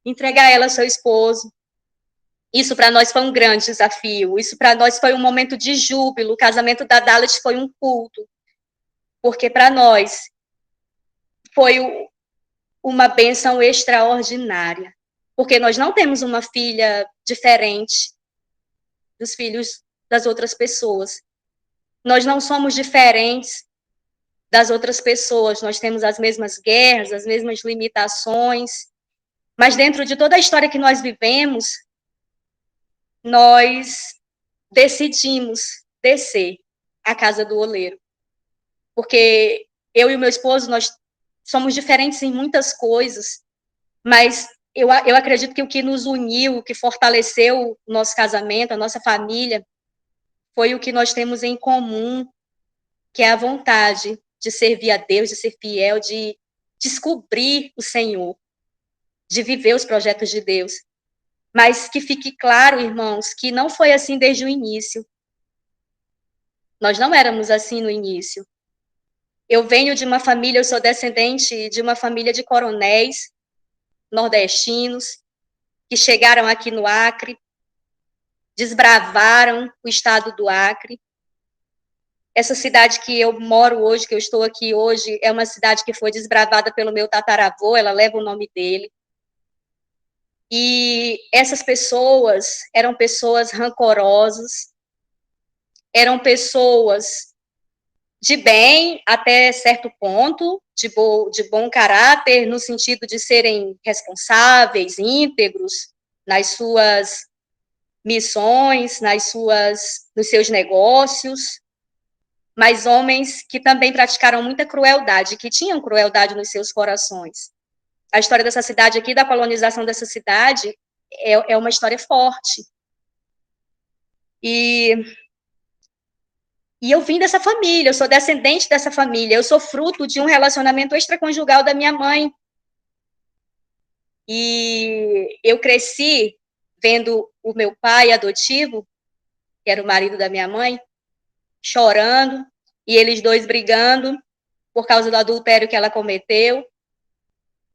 entregar ela ao seu esposo. Isso para nós foi um grande desafio, isso para nós foi um momento de júbilo, o casamento da Dalit foi um culto, porque para nós foi uma bênção extraordinária, porque nós não temos uma filha diferente dos filhos das outras pessoas, nós não somos diferentes das outras pessoas, nós temos as mesmas guerras, as mesmas limitações, mas dentro de toda a história que nós vivemos, nós decidimos descer à casa do oleiro. Porque eu e o meu esposo, nós somos diferentes em muitas coisas, mas eu acredito que o que nos uniu, o que fortaleceu o nosso casamento, a nossa família, foi o que nós temos em comum, que é a vontade de servir a Deus, de ser fiel, de descobrir o Senhor, de viver os projetos de Deus. Mas que fique claro, irmãos, que não foi assim desde o início. Nós não éramos assim no início. Eu venho de uma família, eu sou descendente de uma família de coronéis nordestinos que chegaram aqui no Acre, desbravaram o estado do Acre. Essa cidade que eu moro hoje, que eu estou aqui hoje, é uma cidade que foi desbravada pelo meu tataravô, ela leva o nome dele. E essas pessoas eram pessoas rancorosas, eram pessoas de bem até certo ponto, de bom caráter, no sentido de serem responsáveis, íntegros nas suas missões, nos seus negócios, mas homens que também praticaram muita crueldade, que tinham crueldade nos seus corações. A história dessa cidade aqui, da colonização dessa cidade, é uma história forte. E eu vim dessa família, eu sou descendente dessa família, eu sou fruto de um relacionamento extraconjugal da minha mãe. E eu cresci vendo o meu pai adotivo, que era o marido da minha mãe, chorando, e eles dois brigando por causa do adultério que ela cometeu.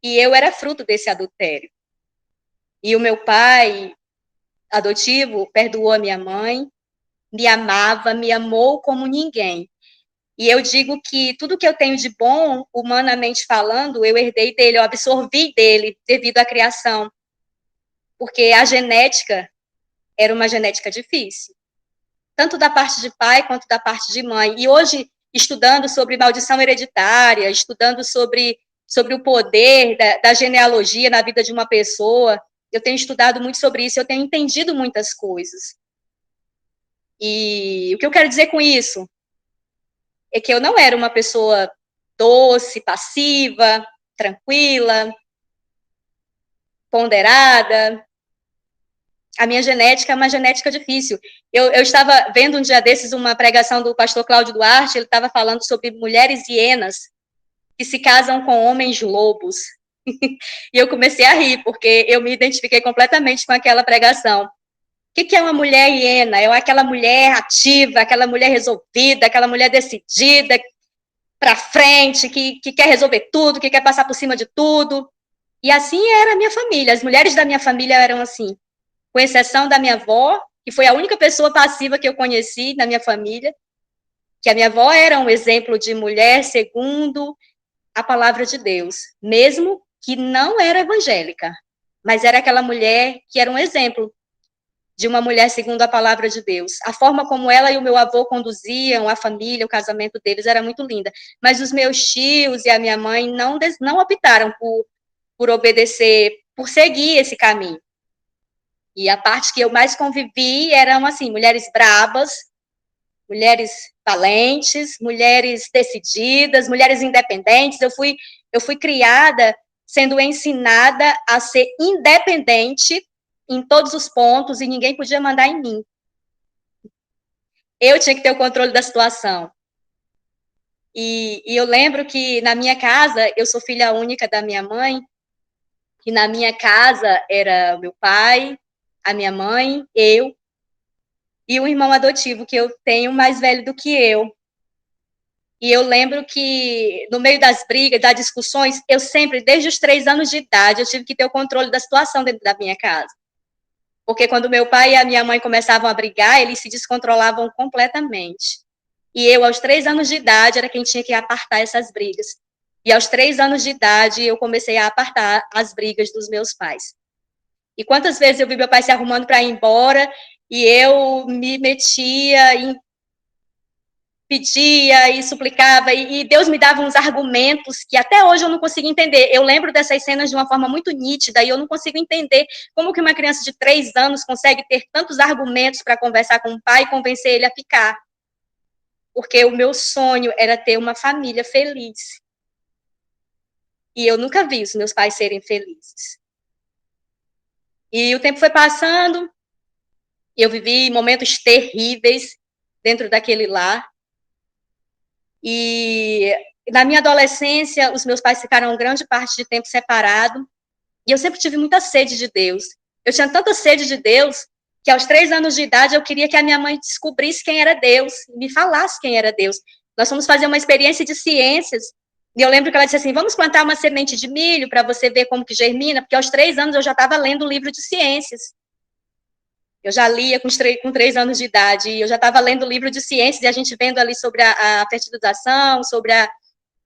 E eu era fruto desse adultério. E o meu pai adotivo perdoou a minha mãe, me amava, me amou como ninguém. E eu digo que tudo que eu tenho de bom, humanamente falando, eu herdei dele, eu absorvi dele devido à criação. Porque a genética era uma genética difícil. Tanto da parte de pai quanto da parte de mãe. E hoje, estudando sobre maldição hereditária, estudando sobre o poder da genealogia na vida de uma pessoa, eu tenho estudado muito sobre isso, eu tenho entendido muitas coisas. E o que eu quero dizer com isso é que eu não era uma pessoa doce, passiva, tranquila, ponderada. A minha genética é uma genética difícil. Eu estava vendo um dia desses uma pregação do pastor Cláudio Duarte, ele estava falando sobre mulheres hienas que se casam com homens lobos. E eu comecei a rir, porque eu me identifiquei completamente com aquela pregação. O que é uma mulher hiena? É aquela mulher ativa, aquela mulher resolvida, aquela mulher decidida, para frente, que quer resolver tudo, que quer passar por cima de tudo. E assim era a minha família. As mulheres da minha família eram assim, com exceção da minha avó, que foi a única pessoa passiva que eu conheci na minha família, que a minha avó era um exemplo de mulher segundo a palavra de Deus, mesmo que não era evangélica, mas era aquela mulher que era um exemplo de uma mulher segundo a palavra de Deus. A forma como ela e o meu avô conduziam a família, o casamento deles era muito linda. Mas os meus tios e a minha mãe não optaram por obedecer, por seguir esse caminho. E a parte que eu mais convivi eram, assim, mulheres brabas, mulheres valentes, mulheres decididas, mulheres independentes. Eu fui criada sendo ensinada a ser independente em todos os pontos e ninguém podia mandar em mim. Eu tinha que ter o controle da situação. E eu lembro que na minha casa, eu sou filha única da minha mãe, e na minha casa era meu pai, a minha mãe, eu, e um irmão adotivo que eu tenho mais velho do que eu. E eu lembro que, no meio das brigas, das discussões, eu sempre, desde os 3 anos de idade, eu tive que ter o controle da situação dentro da minha casa. Porque quando meu pai e a minha mãe começavam a brigar, eles se descontrolavam completamente. E eu, aos 3 anos de idade, era quem tinha que apartar essas brigas. E aos 3 anos de idade, eu comecei a apartar as brigas dos meus pais. E quantas vezes eu vi meu pai se arrumando para ir embora, e eu me metia em pedia e suplicava, e Deus me dava uns argumentos que até hoje eu não consigo entender. Eu lembro dessas cenas de uma forma muito nítida, e eu não consigo entender como que uma criança de 3 anos consegue ter tantos argumentos para conversar com o pai e convencer ele a ficar. Porque o meu sonho era ter uma família feliz. E eu nunca vi os meus pais serem felizes. E o tempo foi passando, eu vivi momentos terríveis dentro daquele lar. E na minha adolescência, os meus pais ficaram grande parte de tempo separados, e eu sempre tive muita sede de Deus. Eu tinha tanta sede de Deus, que aos 3 anos de idade eu queria que a minha mãe descobrisse quem era Deus, e me falasse quem era Deus. Nós fomos fazer uma experiência de ciências, e eu lembro que ela disse assim, vamos plantar uma semente de milho para você ver como que germina, porque aos 3 anos eu já estava lendo o livro de ciências. Eu já lia com 3 anos de idade, e eu já estava lendo o livro de ciências, e a gente vendo ali sobre a fertilização, sobre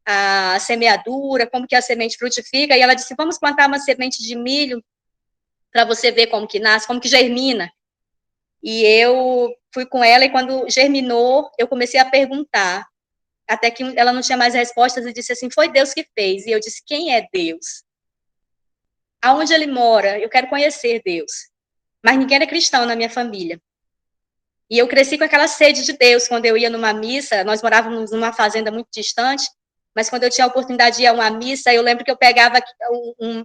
a semeadura, como que a semente frutifica, e ela disse, vamos plantar uma semente de milho para você ver como que nasce, como que germina. E eu fui com ela, e quando germinou, eu comecei a perguntar, até que ela não tinha mais respostas, e disse assim, foi Deus que fez. E eu disse, quem é Deus? Aonde ele mora? Eu quero conhecer Deus. Mas ninguém era cristão na minha família. E eu cresci com aquela sede de Deus. Quando eu ia numa missa, nós morávamos numa fazenda muito distante, mas quando eu tinha a oportunidade de ir a uma missa, eu lembro que eu pegava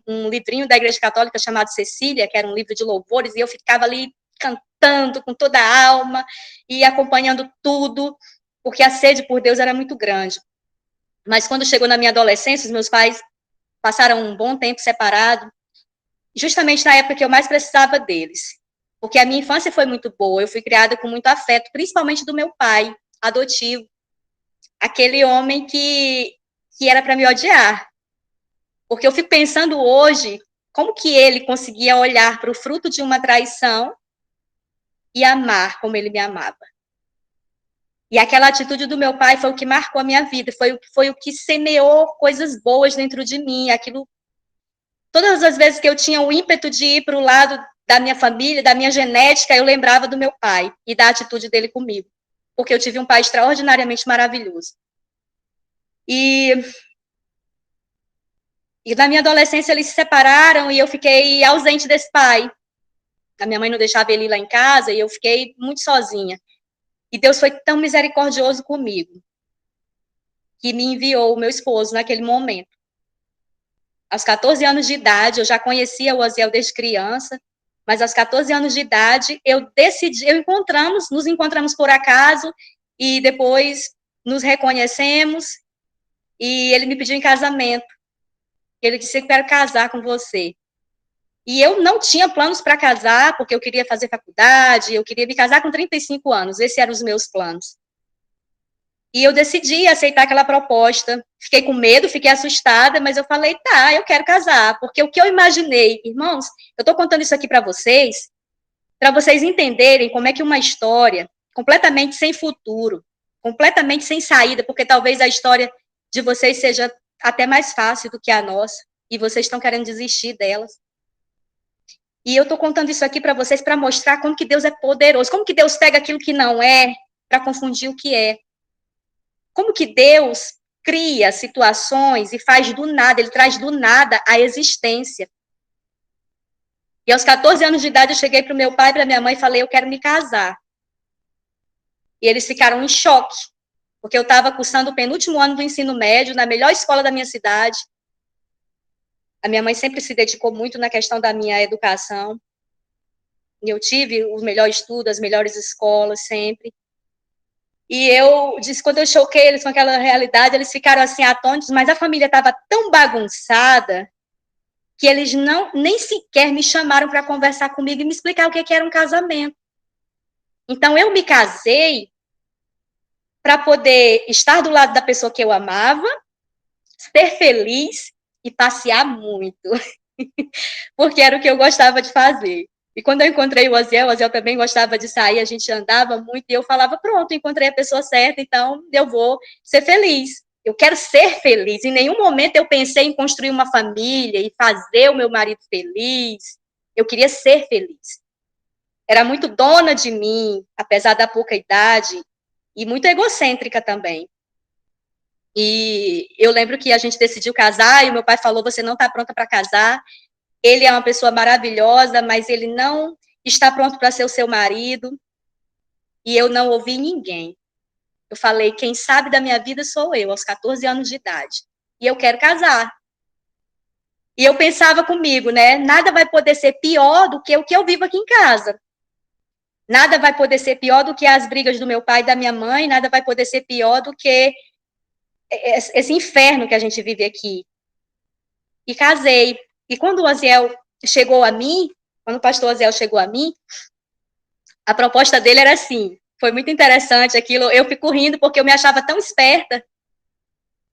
um livrinho da Igreja Católica chamado Cecília, que era um livro de louvores, e eu ficava ali cantando com toda a alma e acompanhando tudo, porque a sede por Deus era muito grande. Mas quando chegou na minha adolescência, os meus pais passaram um bom tempo separados, justamente na época que eu mais precisava deles. Porque a minha infância foi muito boa, eu fui criada com muito afeto, principalmente do meu pai adotivo, aquele homem que era para me odiar. Porque eu fico pensando hoje, como que ele conseguia olhar para o fruto de uma traição e amar como ele me amava. E aquela atitude do meu pai foi o que marcou a minha vida, foi o que semeou coisas boas dentro de mim, aquilo. Todas as vezes que eu tinha o ímpeto de ir para o lado da minha família, da minha genética, eu lembrava do meu pai e da atitude dele comigo, porque eu tive um pai extraordinariamente maravilhoso. E na minha adolescência eles se separaram e eu fiquei ausente desse pai. A minha mãe não deixava ele ir lá em casa e eu fiquei muito sozinha. E Deus foi tão misericordioso comigo que me enviou o meu esposo naquele momento. Aos 14 anos de idade, eu já conhecia o Osiel desde criança, mas aos 14 anos de idade, nos encontramos por acaso, e depois nos reconhecemos, e ele me pediu em casamento. Ele disse, eu quero casar com você. E eu não tinha planos para casar, porque eu queria fazer faculdade, eu queria me casar com 35 anos, esses eram os meus planos. E eu decidi aceitar aquela proposta. Fiquei com medo, fiquei assustada, mas eu falei, tá, eu quero casar. Porque o que eu imaginei, irmãos, eu estou contando isso aqui para vocês entenderem como é que uma história completamente sem futuro, completamente sem saída, porque talvez a história de vocês seja até mais fácil do que a nossa, e vocês estão querendo desistir delas. E eu estou contando isso aqui para vocês para mostrar como que Deus é poderoso, como que Deus pega aquilo que não é para confundir o que é. Como que Deus cria situações e faz do nada, ele traz do nada a existência. E aos 14 anos de idade eu cheguei para o meu pai e para minha mãe e falei, eu quero me casar. E eles ficaram em choque, porque eu estava cursando o penúltimo ano do ensino médio, na melhor escola da minha cidade. A minha mãe sempre se dedicou muito na questão da minha educação. E eu tive o melhor estudo, as melhores escolas sempre. E eu disse, quando eu choquei eles com aquela realidade, eles ficaram assim atônitos, mas a família estava tão bagunçada que eles nem sequer me chamaram para conversar comigo e me explicar o que era um casamento. Então eu me casei para poder estar do lado da pessoa que eu amava, ser feliz e passear muito, porque era o que eu gostava de fazer. E quando eu encontrei o Osiel também gostava de sair, a gente andava muito, e eu falava, pronto, encontrei a pessoa certa, então eu vou ser feliz. Eu quero ser feliz. Em nenhum momento eu pensei em construir uma família e fazer o meu marido feliz. Eu queria ser feliz. Era muito dona de mim, apesar da pouca idade, e muito egocêntrica também. E eu lembro que a gente decidiu casar e o meu pai falou, você não está pronta para casar. Ele é uma pessoa maravilhosa, mas ele não está pronto para ser o seu marido. E eu não ouvi ninguém. Eu falei, quem sabe da minha vida sou eu, aos 14 anos de idade. E eu quero casar. E eu pensava comigo, né? Nada vai poder ser pior do que o que eu vivo aqui em casa. Nada vai poder ser pior do que as brigas do meu pai e da minha mãe. Nada vai poder ser pior do que esse inferno que a gente vive aqui. E casei. E quando o Osiel chegou a mim, quando o pastor Osiel chegou a mim, a proposta dele era assim, foi muito interessante aquilo, eu fico rindo porque eu me achava tão esperta,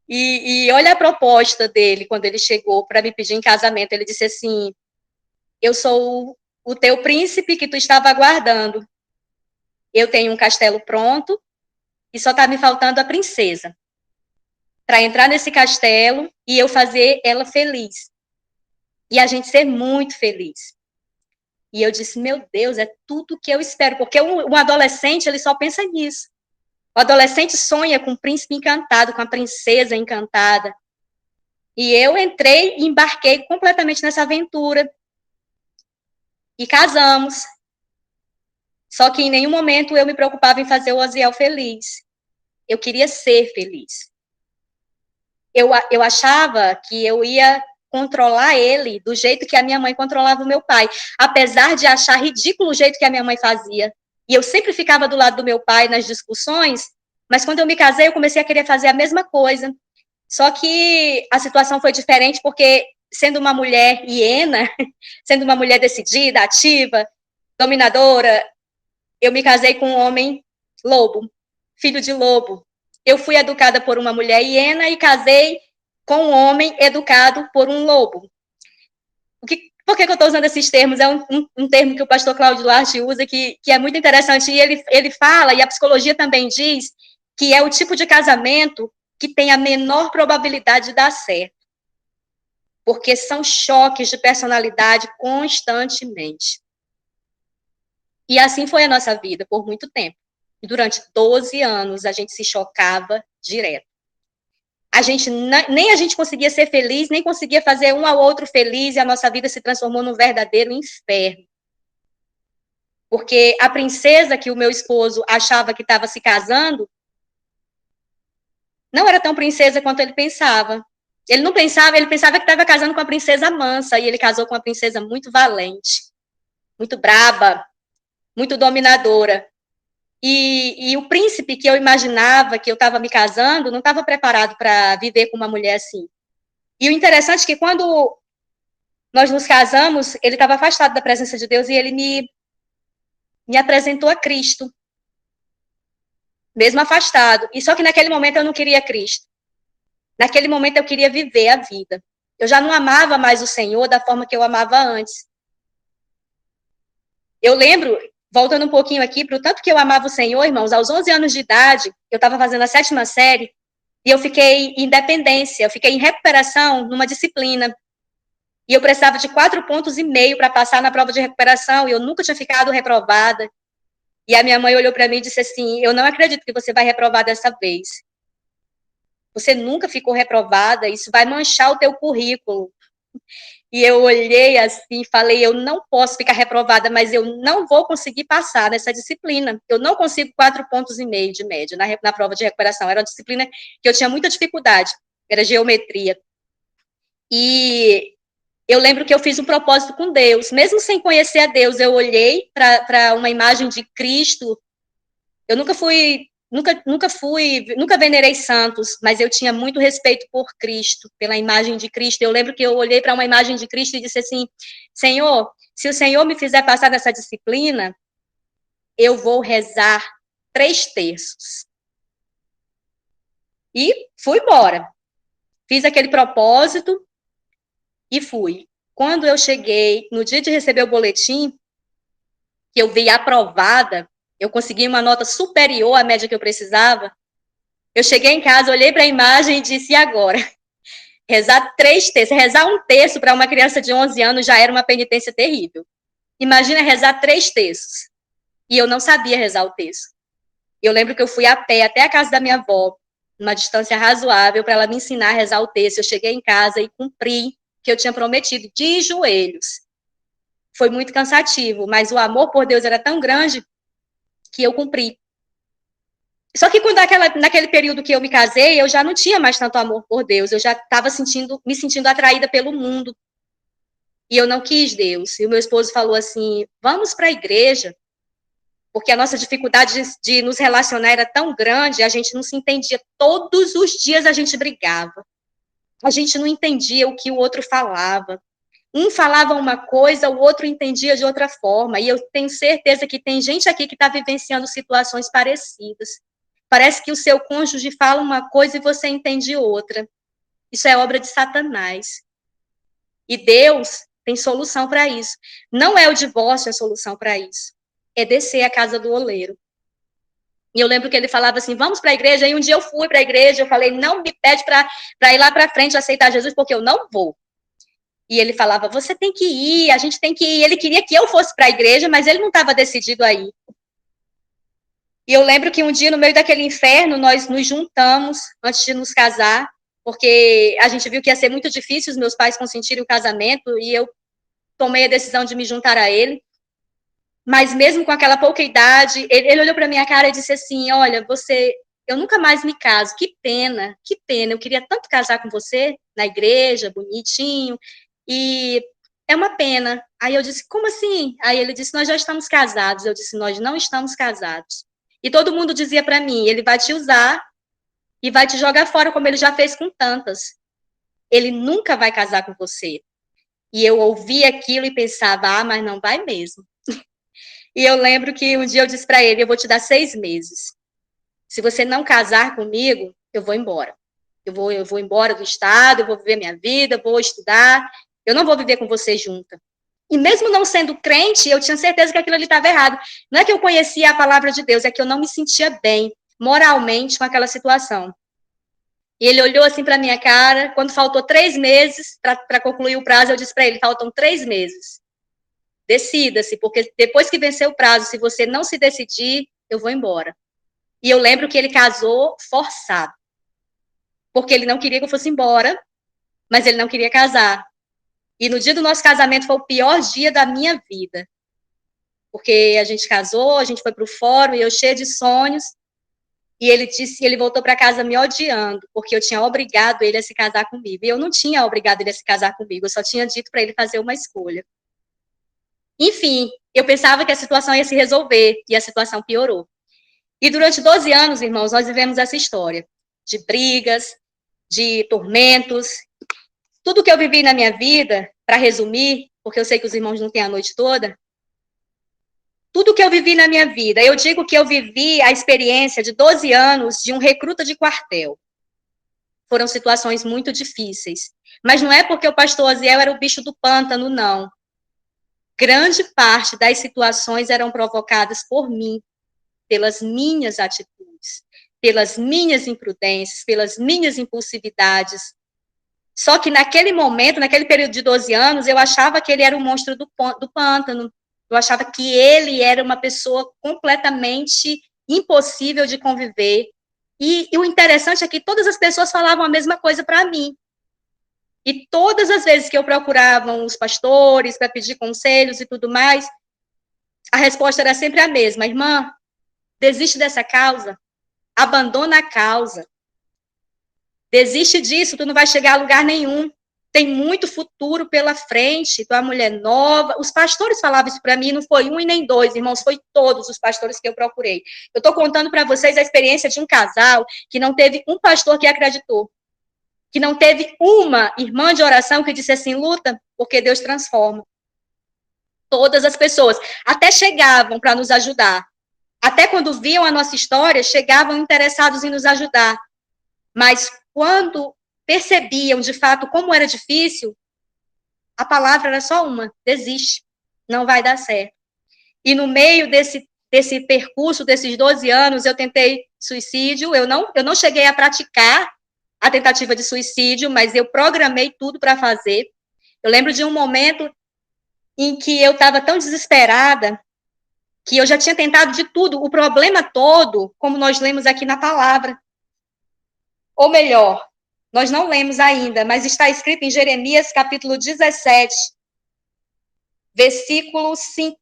e olha a proposta dele, quando ele chegou para me pedir em casamento, ele disse assim, eu sou o teu príncipe que tu estava aguardando, eu tenho um castelo pronto, e só está me faltando a princesa, para entrar nesse castelo e eu fazer ela feliz, e a gente ser muito feliz. E eu disse, meu Deus, é tudo que eu espero, porque um adolescente, ele só pensa nisso. O adolescente sonha com o príncipe encantado, com a princesa encantada. E eu entrei e embarquei completamente nessa aventura. E casamos. Só que em nenhum momento eu me preocupava em fazer o Osiel feliz. Eu queria ser feliz. Eu achava que eu ia controlar ele do jeito que a minha mãe controlava o meu pai, apesar de achar ridículo o jeito que a minha mãe fazia. E eu sempre ficava do lado do meu pai nas discussões, mas quando eu me casei, eu comecei a querer fazer a mesma coisa. Só que a situação foi diferente porque, sendo uma mulher hiena, sendo uma mulher decidida, ativa, dominadora, eu me casei com um homem lobo, filho de lobo. Eu fui educada por uma mulher hiena e casei com um homem educado por um lobo. Por que eu estou usando esses termos? É um termo que o pastor Cláudio Duarte usa, que é muito interessante, e ele fala, e a psicologia também diz, que é o tipo de casamento que tem a menor probabilidade de dar certo. Porque são choques de personalidade constantemente. E assim foi a nossa vida por muito tempo. E durante 12 anos a gente se chocava direto. Nem a gente conseguia ser feliz, nem conseguia fazer um ao outro feliz, e a nossa vida se transformou num verdadeiro inferno. Porque a princesa que o meu esposo achava que estava se casando não era tão princesa quanto ele pensava. Ele pensava que estava casando com a princesa mansa, e ele casou com uma princesa muito valente, muito braba, muito dominadora. E o príncipe que eu imaginava que eu estava me casando não estava preparado para viver com uma mulher assim. E o interessante é que quando nós nos casamos, ele estava afastado da presença de Deus e ele me apresentou a Cristo, mesmo afastado. E só que naquele momento eu não queria Cristo. Naquele momento eu queria viver a vida. Eu já não amava mais o Senhor da forma que eu amava antes. Eu lembro, voltando um pouquinho aqui, para o tanto que eu amava o Senhor, irmãos, aos 11 anos de idade, eu estava fazendo a 7ª série, e eu fiquei em dependência, eu fiquei em recuperação numa disciplina. E eu precisava de 4,5 pontos para passar na prova de recuperação, e eu nunca tinha ficado reprovada. E a minha mãe olhou para mim e disse assim, eu não acredito que você vai reprovar dessa vez. Você nunca ficou reprovada, isso vai manchar o teu currículo. E eu olhei assim e falei, eu não posso ficar reprovada, mas eu não vou conseguir passar nessa disciplina. Eu não consigo 4,5 pontos de média na prova de recuperação. Era uma disciplina que eu tinha muita dificuldade, era geometria. E eu lembro que eu fiz um propósito com Deus, mesmo sem conhecer a Deus, eu olhei para uma imagem de Cristo. Eu nunca venerei santos, mas eu tinha muito respeito por Cristo, pela imagem de Cristo. Eu lembro que eu olhei para uma imagem de Cristo e disse assim, Senhor, se o Senhor me fizer passar nessa disciplina, eu vou rezar 3 terços. E fui embora. Fiz aquele propósito e fui. Quando eu cheguei, no dia de receber o boletim, que eu vi aprovada, eu consegui uma nota superior à média que eu precisava, eu cheguei em casa, olhei para a imagem e disse, e agora? Rezar 3 terços, rezar 1 terço para uma criança de 11 anos já era uma penitência terrível. Imagina rezar 3 terços. E eu não sabia rezar o terço. Eu lembro que eu fui a pé até a casa da minha avó, uma distância razoável, para ela me ensinar a rezar o terço. Eu cheguei em casa e cumpri o que eu tinha prometido, de joelhos. Foi muito cansativo, mas o amor por Deus era tão grande que eu cumpri. Só que quando naquele período que eu me casei, eu já não tinha mais tanto amor por Deus, eu já estava me sentindo atraída pelo mundo. E eu não quis Deus. E o meu esposo falou assim, vamos para a igreja, porque a nossa dificuldade de nos relacionar era tão grande, a gente não se entendia. Todos os dias a gente brigava. A gente não entendia o que o outro falava. Um falava uma coisa, o outro entendia de outra forma. E eu tenho certeza que tem gente aqui que está vivenciando situações parecidas. Parece que o seu cônjuge fala uma coisa e você entende outra. Isso é obra de Satanás. E Deus tem solução para isso. Não é o divórcio a solução para isso. É descer a casa do oleiro. E eu lembro que ele falava assim, vamos para a igreja. E um dia eu fui para a igreja, eu falei, não me pede para ir lá para frente aceitar Jesus, porque eu não vou. E ele falava, você tem que ir, a gente tem que ir. Ele queria que eu fosse para a igreja, mas ele não estava decidido a ir. E eu lembro que um dia, no meio daquele inferno, nós nos juntamos antes de nos casar, porque a gente viu que ia ser muito difícil os meus pais consentirem o casamento, e eu tomei a decisão de me juntar a ele. Mas mesmo com aquela pouca idade, ele olhou para minha cara e disse assim, olha, eu nunca mais me caso, que pena, eu queria tanto casar com você, na igreja, bonitinho, e é uma pena. Aí eu disse, como assim? Aí ele disse, nós já estamos casados. Eu disse, nós não estamos casados. E todo mundo dizia para mim, ele vai te usar e vai te jogar fora, como ele já fez com tantas. Ele nunca vai casar com você. E eu ouvia aquilo e pensava, mas não vai mesmo. E eu lembro que um dia eu disse para ele, eu vou te dar 6 meses. Se você não casar comigo, eu vou embora. Eu vou embora do estado, eu vou viver minha vida, vou estudar, eu não vou viver com você junta. E mesmo não sendo crente, eu tinha certeza que aquilo ali estava errado. Não é que eu conhecia a palavra de Deus, é que eu não me sentia bem, moralmente, com aquela situação. E ele olhou assim para minha cara, quando faltou 3 meses para concluir o prazo, eu disse para ele, faltam 3 meses. Decida-se, porque depois que vencer o prazo, se você não se decidir, eu vou embora. E eu lembro que ele casou forçado, porque ele não queria que eu fosse embora, mas ele não queria casar. E no dia do nosso casamento foi o pior dia da minha vida, porque a gente casou, a gente foi para o fórum, e eu cheia de sonhos, e ele voltou para casa me odiando, porque eu tinha obrigado ele a se casar comigo, e eu não tinha obrigado ele a se casar comigo, eu só tinha dito para ele fazer uma escolha. Enfim, eu pensava que a situação ia se resolver, e a situação piorou. E durante 12 anos, irmãos, nós vivemos essa história de brigas, de tormentos. Tudo que eu vivi na minha vida, para resumir, porque eu sei que os irmãos não têm a noite toda, tudo que eu vivi na minha vida, eu digo que eu vivi a experiência de 12 anos de um recruta de quartel. Foram situações muito difíceis. Mas não é porque o pastor Osiel era o bicho do pântano, não. Grande parte das situações eram provocadas por mim, pelas minhas atitudes, pelas minhas imprudências, pelas minhas impulsividades. Só que naquele momento, naquele período de 12 anos, eu achava que ele era o monstro do pântano. Eu achava que ele era uma pessoa completamente impossível de conviver. E o interessante é que todas as pessoas falavam a mesma coisa para mim. E todas as vezes que eu procurava os pastores para pedir conselhos e tudo mais, a resposta era sempre a mesma. Irmã, desiste dessa causa, abandona a causa. Desiste disso, tu não vai chegar a lugar nenhum. Tem muito futuro pela frente, tu é uma mulher nova. Os pastores falavam isso para mim, não foi um e nem dois, irmãos, foi todos os pastores que eu procurei. Eu estou contando para vocês a experiência de um casal que não teve um pastor que acreditou, que não teve uma irmã de oração que disse assim, luta, porque Deus transforma. Todas as pessoas, até chegavam para nos ajudar. Até quando viam a nossa história, chegavam interessados em nos ajudar. Mas quando percebiam, de fato, como era difícil, a palavra era só uma: desiste, não vai dar certo. E no meio desse percurso, desses 12 anos, eu tentei suicídio, eu não cheguei a praticar a tentativa de suicídio, mas eu programei tudo para fazer. Eu lembro de um momento em que eu estava tão desesperada que eu já tinha tentado de tudo, o problema todo, como nós lemos aqui na palavra. Ou melhor, nós não lemos ainda, mas está escrito em Jeremias, capítulo 17, versículo 5.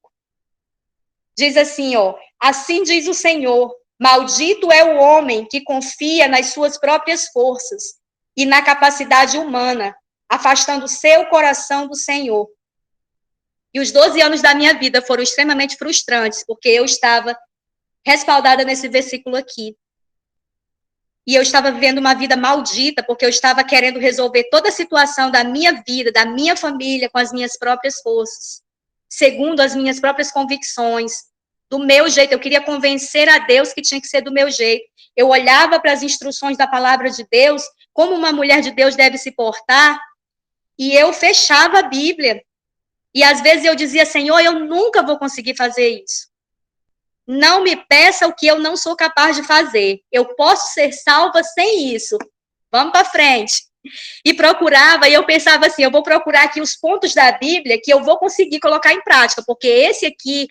Diz assim, ó: assim diz o Senhor, maldito é o homem que confia nas suas próprias forças e na capacidade humana, afastando seu coração do Senhor. E os 12 anos da minha vida foram extremamente frustrantes, porque eu estava respaldada nesse versículo aqui. E eu estava vivendo uma vida maldita, porque eu estava querendo resolver toda a situação da minha vida, da minha família, com as minhas próprias forças, segundo as minhas próprias convicções, do meu jeito. Eu queria convencer a Deus que tinha que ser do meu jeito. Eu olhava para as instruções da palavra de Deus, como uma mulher de Deus deve se portar, e eu fechava a Bíblia. E às vezes eu dizia: Senhor, eu nunca vou conseguir fazer isso. Não me peça o que eu não sou capaz de fazer. Eu posso ser salva sem isso. Vamos para frente. E procurava, e eu pensava assim: eu vou procurar aqui os pontos da Bíblia que eu vou conseguir colocar em prática, porque esse aqui,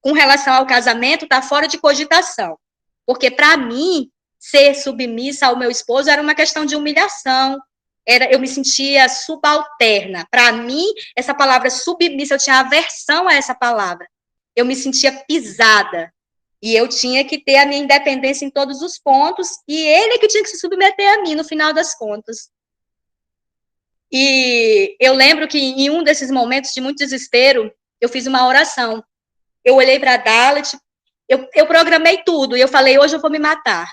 com relação ao casamento, está fora de cogitação. Porque, para mim, ser submissa ao meu esposo era uma questão de humilhação. Eu me sentia subalterna. Para mim, essa palavra submissa, eu tinha aversão a essa palavra. Eu me sentia pisada. E eu tinha que ter a minha independência em todos os pontos, e ele que tinha que se submeter a mim, no final das contas. E eu lembro que, em um desses momentos de muito desespero, eu fiz uma oração. Eu olhei para a Dalit, eu programei tudo, e eu falei: hoje eu vou me matar,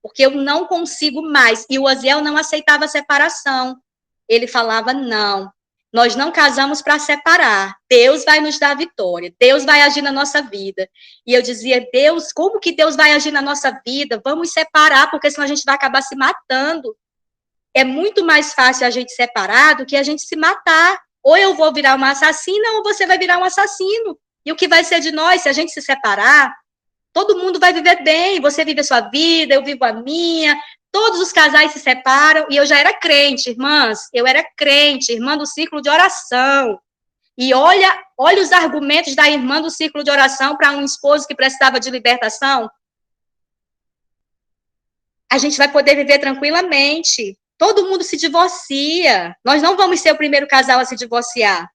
porque eu não consigo mais. E o Osiel não aceitava a separação. Ele falava: não, nós não casamos para separar. Deus vai nos dar vitória. Deus vai agir na nossa vida. E eu dizia: Deus, como que Deus vai agir na nossa vida? Vamos separar, porque senão a gente vai acabar se matando. É muito mais fácil a gente separar do que a gente se matar. Ou eu vou virar uma assassina, ou você vai virar um assassino. E o que vai ser de nós se a gente se separar? Todo mundo vai viver bem, você vive a sua vida, eu vivo a minha, todos os casais se separam, e eu já era crente, irmãs, eu era crente, irmã do círculo de oração. E olha os argumentos da irmã do círculo de oração para um esposo que precisava de libertação. A gente vai poder viver tranquilamente. Todo mundo se divorcia. Nós não vamos ser o primeiro casal a se divorciar.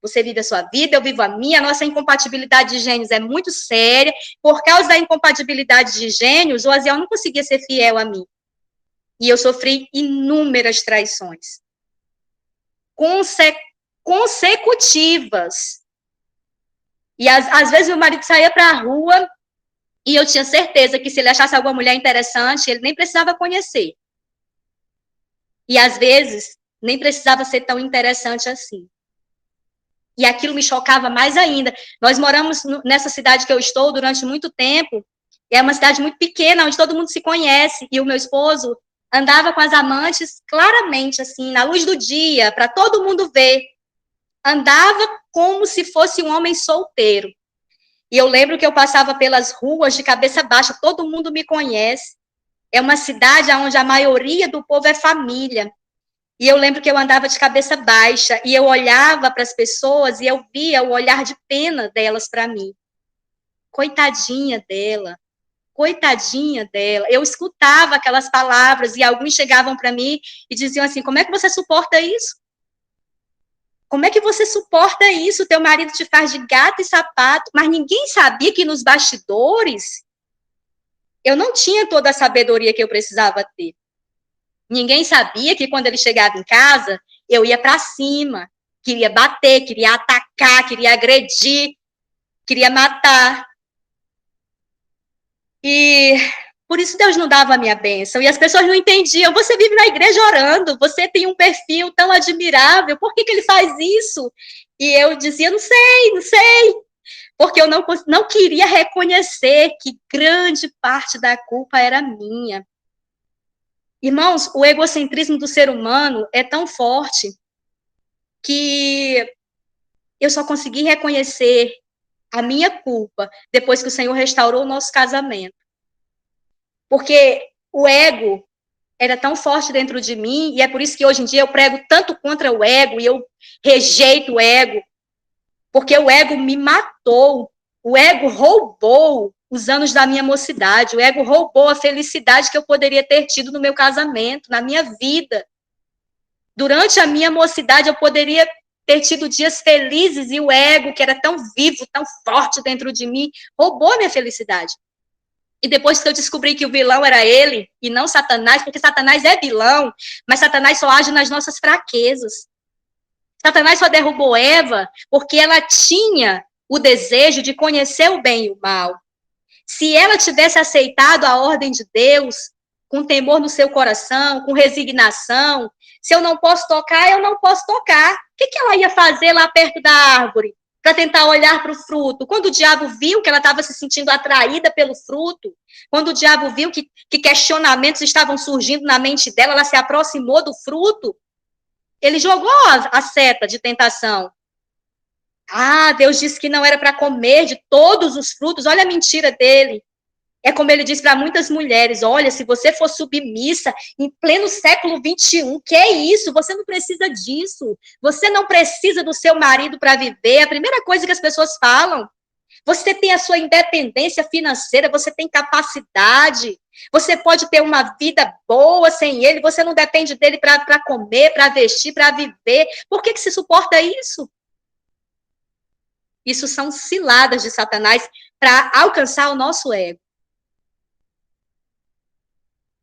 Você vive a sua vida, eu vivo a minha. A nossa incompatibilidade de gênios é muito séria. Por causa da incompatibilidade de gênios, o Osiel não conseguia ser fiel a mim. E eu sofri inúmeras traições. Consecutivas. E às vezes meu marido saía para a rua e eu tinha certeza que se ele achasse alguma mulher interessante, ele nem precisava conhecer. E às vezes nem precisava ser tão interessante assim. E aquilo me chocava mais ainda. Nós moramos nessa cidade que eu estou durante muito tempo. É uma cidade muito pequena, onde todo mundo se conhece. E o meu esposo andava com as amantes claramente, assim, na luz do dia, para todo mundo ver. Andava como se fosse um homem solteiro. E eu lembro que eu passava pelas ruas de cabeça baixa, todo mundo me conhece. É uma cidade onde a maioria do povo é família. E eu lembro que eu andava de cabeça baixa, e eu olhava para as pessoas, e eu via o olhar de pena delas para mim. Coitadinha dela, coitadinha dela. Eu escutava aquelas palavras, e alguns chegavam para mim e diziam assim: como é que você suporta isso? Como é que você suporta isso? Teu marido te faz de gato e sapato. Mas ninguém sabia que nos bastidores eu não tinha toda a sabedoria que eu precisava ter. Ninguém sabia que quando ele chegava em casa, eu ia para cima, queria bater, queria atacar, queria agredir, queria matar. E por isso Deus não dava a minha bênção. E as pessoas não entendiam. Você vive na igreja orando, você tem um perfil tão admirável, por que ele faz isso? E eu dizia: não sei, não sei. Porque eu não queria reconhecer que grande parte da culpa era minha. Irmãos, o egocentrismo do ser humano é tão forte que eu só consegui reconhecer a minha culpa depois que o Senhor restaurou o nosso casamento. Porque o ego era tão forte dentro de mim, e é por isso que hoje em dia eu prego tanto contra o ego, e eu rejeito o ego, porque o ego me matou, o ego roubou os anos da minha mocidade, o ego roubou a felicidade que eu poderia ter tido no meu casamento, na minha vida. Durante a minha mocidade, eu poderia ter tido dias felizes, e o ego, que era tão vivo, tão forte dentro de mim, roubou a minha felicidade. E depois que eu descobri que o vilão era ele, e não Satanás, porque Satanás é vilão, mas Satanás só age nas nossas fraquezas. Satanás só derrubou Eva porque ela tinha o desejo de conhecer o bem e o mal. Se ela tivesse aceitado a ordem de Deus, com temor no seu coração, com resignação, se eu não posso tocar, eu não posso tocar. O que ela ia fazer lá perto da árvore? Para tentar olhar para o fruto. Quando o diabo viu que ela estava se sentindo atraída pelo fruto, quando o diabo viu que questionamentos estavam surgindo na mente dela, ela se aproximou do fruto, ele jogou a seta de tentação. Ah, Deus disse que não era para comer de todos os frutos, olha a mentira dele. É como ele diz para muitas mulheres, olha, se você for submissa em pleno século XXI, que é isso? Você não precisa disso. Você não precisa do seu marido para viver. A primeira coisa que as pessoas falam. Você tem a sua independência financeira, você tem capacidade. Você pode ter uma vida boa sem ele, você não depende dele para comer, para vestir, para viver. Por que se suporta isso? Isso são ciladas de Satanás para alcançar o nosso ego.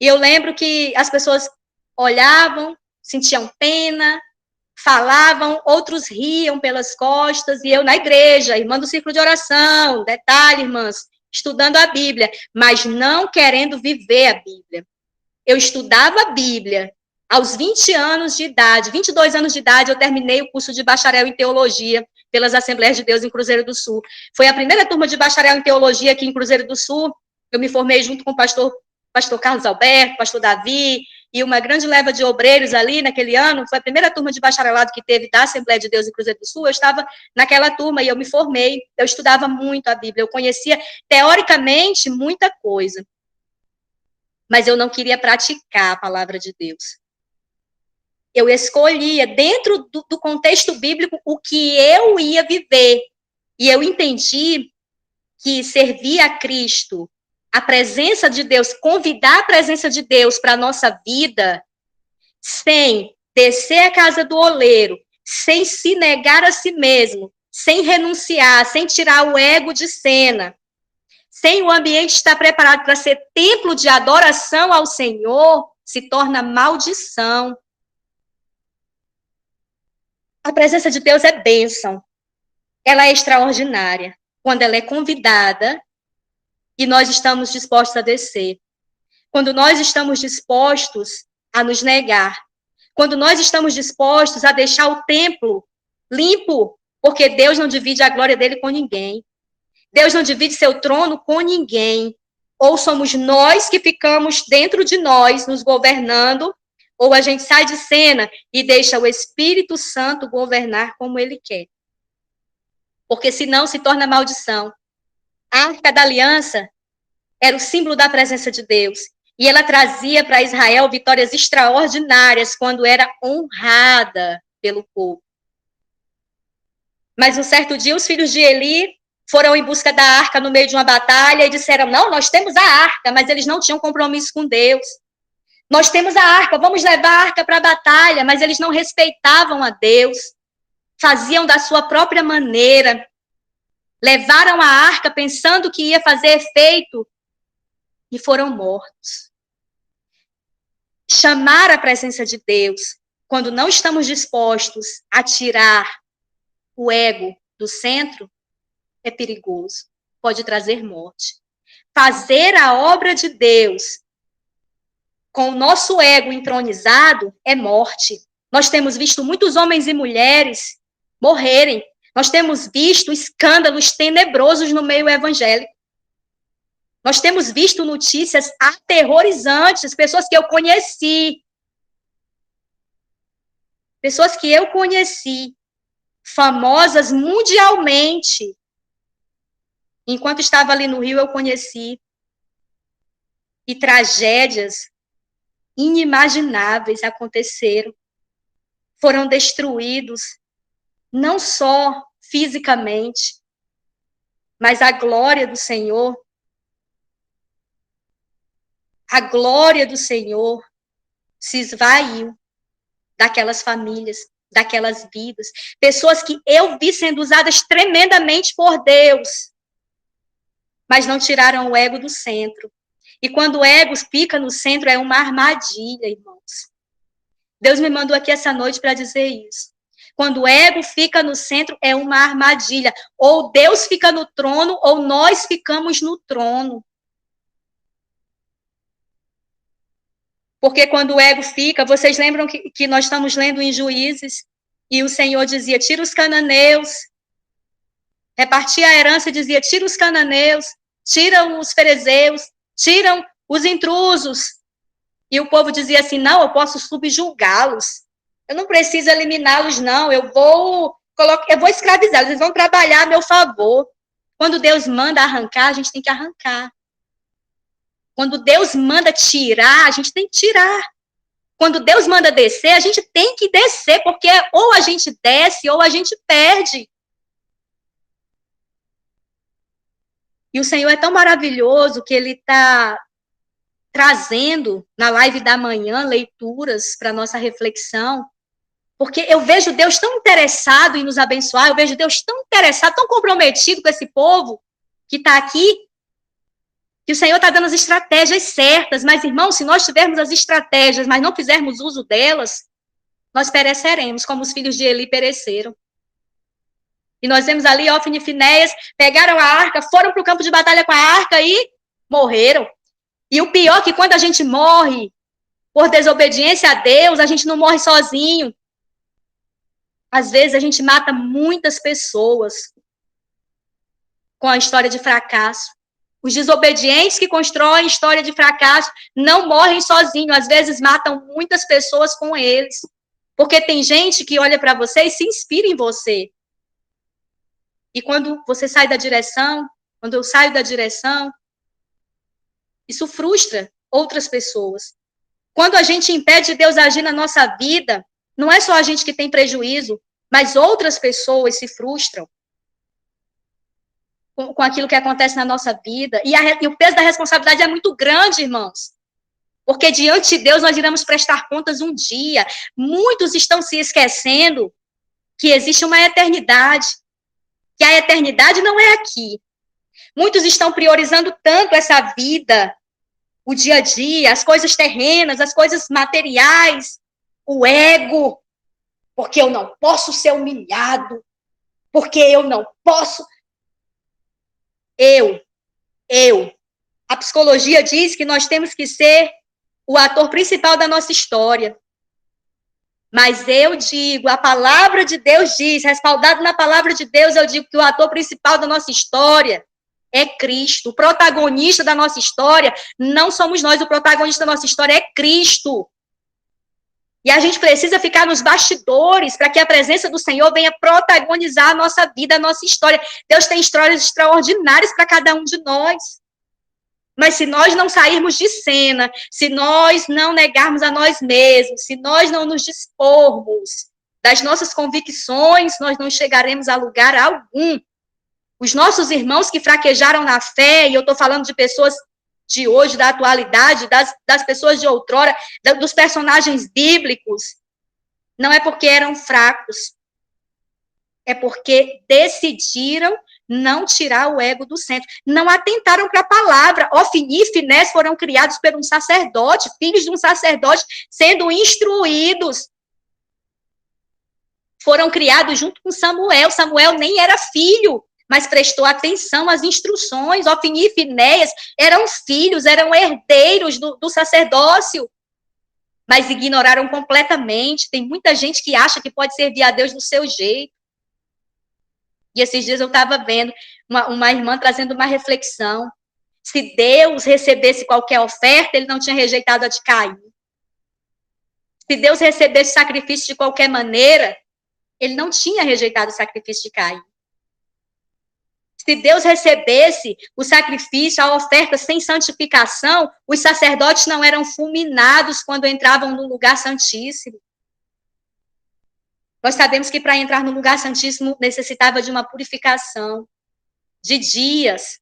E eu lembro que as pessoas olhavam, sentiam pena, falavam, outros riam pelas costas, e eu na igreja, irmã do círculo de oração, detalhe, irmãs, estudando a Bíblia, mas não querendo viver a Bíblia. Eu estudava a Bíblia aos 20 anos de idade, 22 anos de idade, eu terminei o curso de bacharel em teologia pelas Assembleias de Deus em Cruzeiro do Sul. Foi a primeira turma de bacharel em teologia aqui em Cruzeiro do Sul. Eu me formei junto com o pastor Carlos Alberto, pastor Davi, e uma grande leva de obreiros ali naquele ano. Foi a primeira turma de bacharelado que teve da Assembleia de Deus em Cruzeiro do Sul. Eu estava naquela turma e eu me formei. Eu estudava muito a Bíblia, eu conhecia teoricamente muita coisa, mas eu não queria praticar a palavra de Deus. Eu escolhia, dentro do contexto bíblico, o que eu ia viver. E eu entendi que servir a Cristo, a presença de Deus, convidar a presença de Deus para a nossa vida, sem descer a casa do oleiro, sem se negar a si mesmo, sem renunciar, sem tirar o ego de cena, sem o ambiente estar preparado para ser templo de adoração ao Senhor, se torna maldição. A presença de Deus é bênção. Ela é extraordinária. Quando ela é convidada e nós estamos dispostos a descer. Quando nós estamos dispostos a nos negar. Quando nós estamos dispostos a deixar o templo limpo, porque Deus não divide a glória dele com ninguém. Deus não divide seu trono com ninguém. Ou somos nós que ficamos dentro de nós, nos governando, ou a gente sai de cena e deixa o Espírito Santo governar como ele quer. Porque senão se torna maldição. A Arca da Aliança era o símbolo da presença de Deus. E ela trazia para Israel vitórias extraordinárias quando era honrada pelo povo. Mas um certo dia, os filhos de Eli foram em busca da arca no meio de uma batalha e disseram, não, nós temos a arca, mas eles não tinham compromisso com Deus. Nós temos a arca, vamos levar a arca para a batalha, mas eles não respeitavam a Deus, faziam da sua própria maneira, levaram a arca pensando que ia fazer efeito e foram mortos. Chamar a presença de Deus, quando não estamos dispostos a tirar o ego do centro, é perigoso, pode trazer morte. Fazer a obra de Deus com o nosso ego entronizado é morte. Nós temos visto muitos homens e mulheres morrerem. Nós temos visto escândalos tenebrosos no meio evangélico. Nós temos visto notícias aterrorizantes, pessoas que eu conheci, famosas mundialmente. Enquanto estava ali no Rio, eu conheci. E tragédias inimagináveis aconteceram. Foram destruídos, não só fisicamente, mas a glória do Senhor se esvaiu daquelas famílias, daquelas vidas. Pessoas que eu vi sendo usadas tremendamente por Deus, mas não tiraram o ego do centro. E quando o ego fica no centro, é uma armadilha, irmãos. Deus me mandou aqui essa noite para dizer isso. Quando o ego fica no centro, é uma armadilha. Ou Deus fica no trono, ou nós ficamos no trono. Porque quando o ego fica, vocês lembram que nós estamos lendo em Juízes, e o Senhor dizia, tira os cananeus, repartia a herança e dizia, tira os cananeus, tiram os fariseus, tiram os intrusos. E o povo dizia assim, não, eu posso subjugá-los. Eu não preciso eliminá-los, não. Eu vou escravizá-los, eles vão trabalhar a meu favor. Quando Deus manda arrancar, a gente tem que arrancar. Quando Deus manda tirar, a gente tem que tirar. Quando Deus manda descer, a gente tem que descer, porque ou a gente desce ou a gente perde. E o Senhor é tão maravilhoso que Ele está trazendo na live da manhã leituras para nossa reflexão, porque eu vejo Deus tão interessado em nos abençoar, eu vejo Deus tão interessado, tão comprometido com esse povo que está aqui, que o Senhor está dando as estratégias certas, mas, irmãos, se nós tivermos as estratégias, mas não fizermos uso delas, nós pereceremos, como os filhos de Eli pereceram. E nós vemos ali, Ófine e Finéias, pegaram a arca, foram para o campo de batalha com a arca e morreram. E o pior é que quando a gente morre por desobediência a Deus, a gente não morre sozinho. Às vezes a gente mata muitas pessoas com a história de fracasso. Os desobedientes que constroem história de fracasso não morrem sozinhos, às vezes matam muitas pessoas com eles. Porque tem gente que olha para você e se inspira em você. E quando você sai da direção, quando eu saio da direção, isso frustra outras pessoas. Quando a gente impede Deus agir na nossa vida, não é só a gente que tem prejuízo, mas outras pessoas se frustram com aquilo que acontece na nossa vida. E o peso da responsabilidade é muito grande, irmãos. Porque diante de Deus nós iremos prestar contas um dia. Muitos estão se esquecendo que existe uma eternidade. Que a eternidade não é aqui. Muitos estão priorizando tanto essa vida, o dia a dia, as coisas terrenas, as coisas materiais, o ego, porque eu não posso ser humilhado, porque eu não posso. A psicologia diz que nós temos que ser o ator principal da nossa história. Mas eu digo, a palavra de Deus diz, respaldado na palavra de Deus, eu digo que o ator principal da nossa história é Cristo. O protagonista da nossa história não somos nós, o protagonista da nossa história é Cristo. E a gente precisa ficar nos bastidores para que a presença do Senhor venha protagonizar a nossa vida, a nossa história. Deus tem histórias extraordinárias para cada um de nós. Mas se nós não sairmos de cena, se nós não negarmos a nós mesmos, se nós não nos dispormos das nossas convicções, nós não chegaremos a lugar algum. Os nossos irmãos que fraquejaram na fé, e eu estou falando de pessoas de hoje, da atualidade, das pessoas de outrora, dos personagens bíblicos, não é porque eram fracos, é porque decidiram não tirar o ego do centro, não atentaram para a palavra. Ofni e Finés foram criados por um sacerdote, filhos de um sacerdote, sendo instruídos. Foram criados junto com Samuel. Samuel nem era filho, mas prestou atenção às instruções. Ofni e Finéias eram filhos, eram herdeiros do sacerdócio, mas ignoraram completamente. Tem muita gente que acha que pode servir a Deus do seu jeito. E esses dias eu estava vendo uma irmã trazendo uma reflexão. Se Deus recebesse qualquer oferta, ele não tinha rejeitado a de Caim. Se Deus recebesse sacrifício de qualquer maneira, ele não tinha rejeitado o sacrifício de Caim. Se Deus recebesse o sacrifício, a oferta sem santificação, os sacerdotes não eram fulminados quando entravam no lugar santíssimo. Nós sabemos que para entrar no lugar santíssimo necessitava de uma purificação, de dias.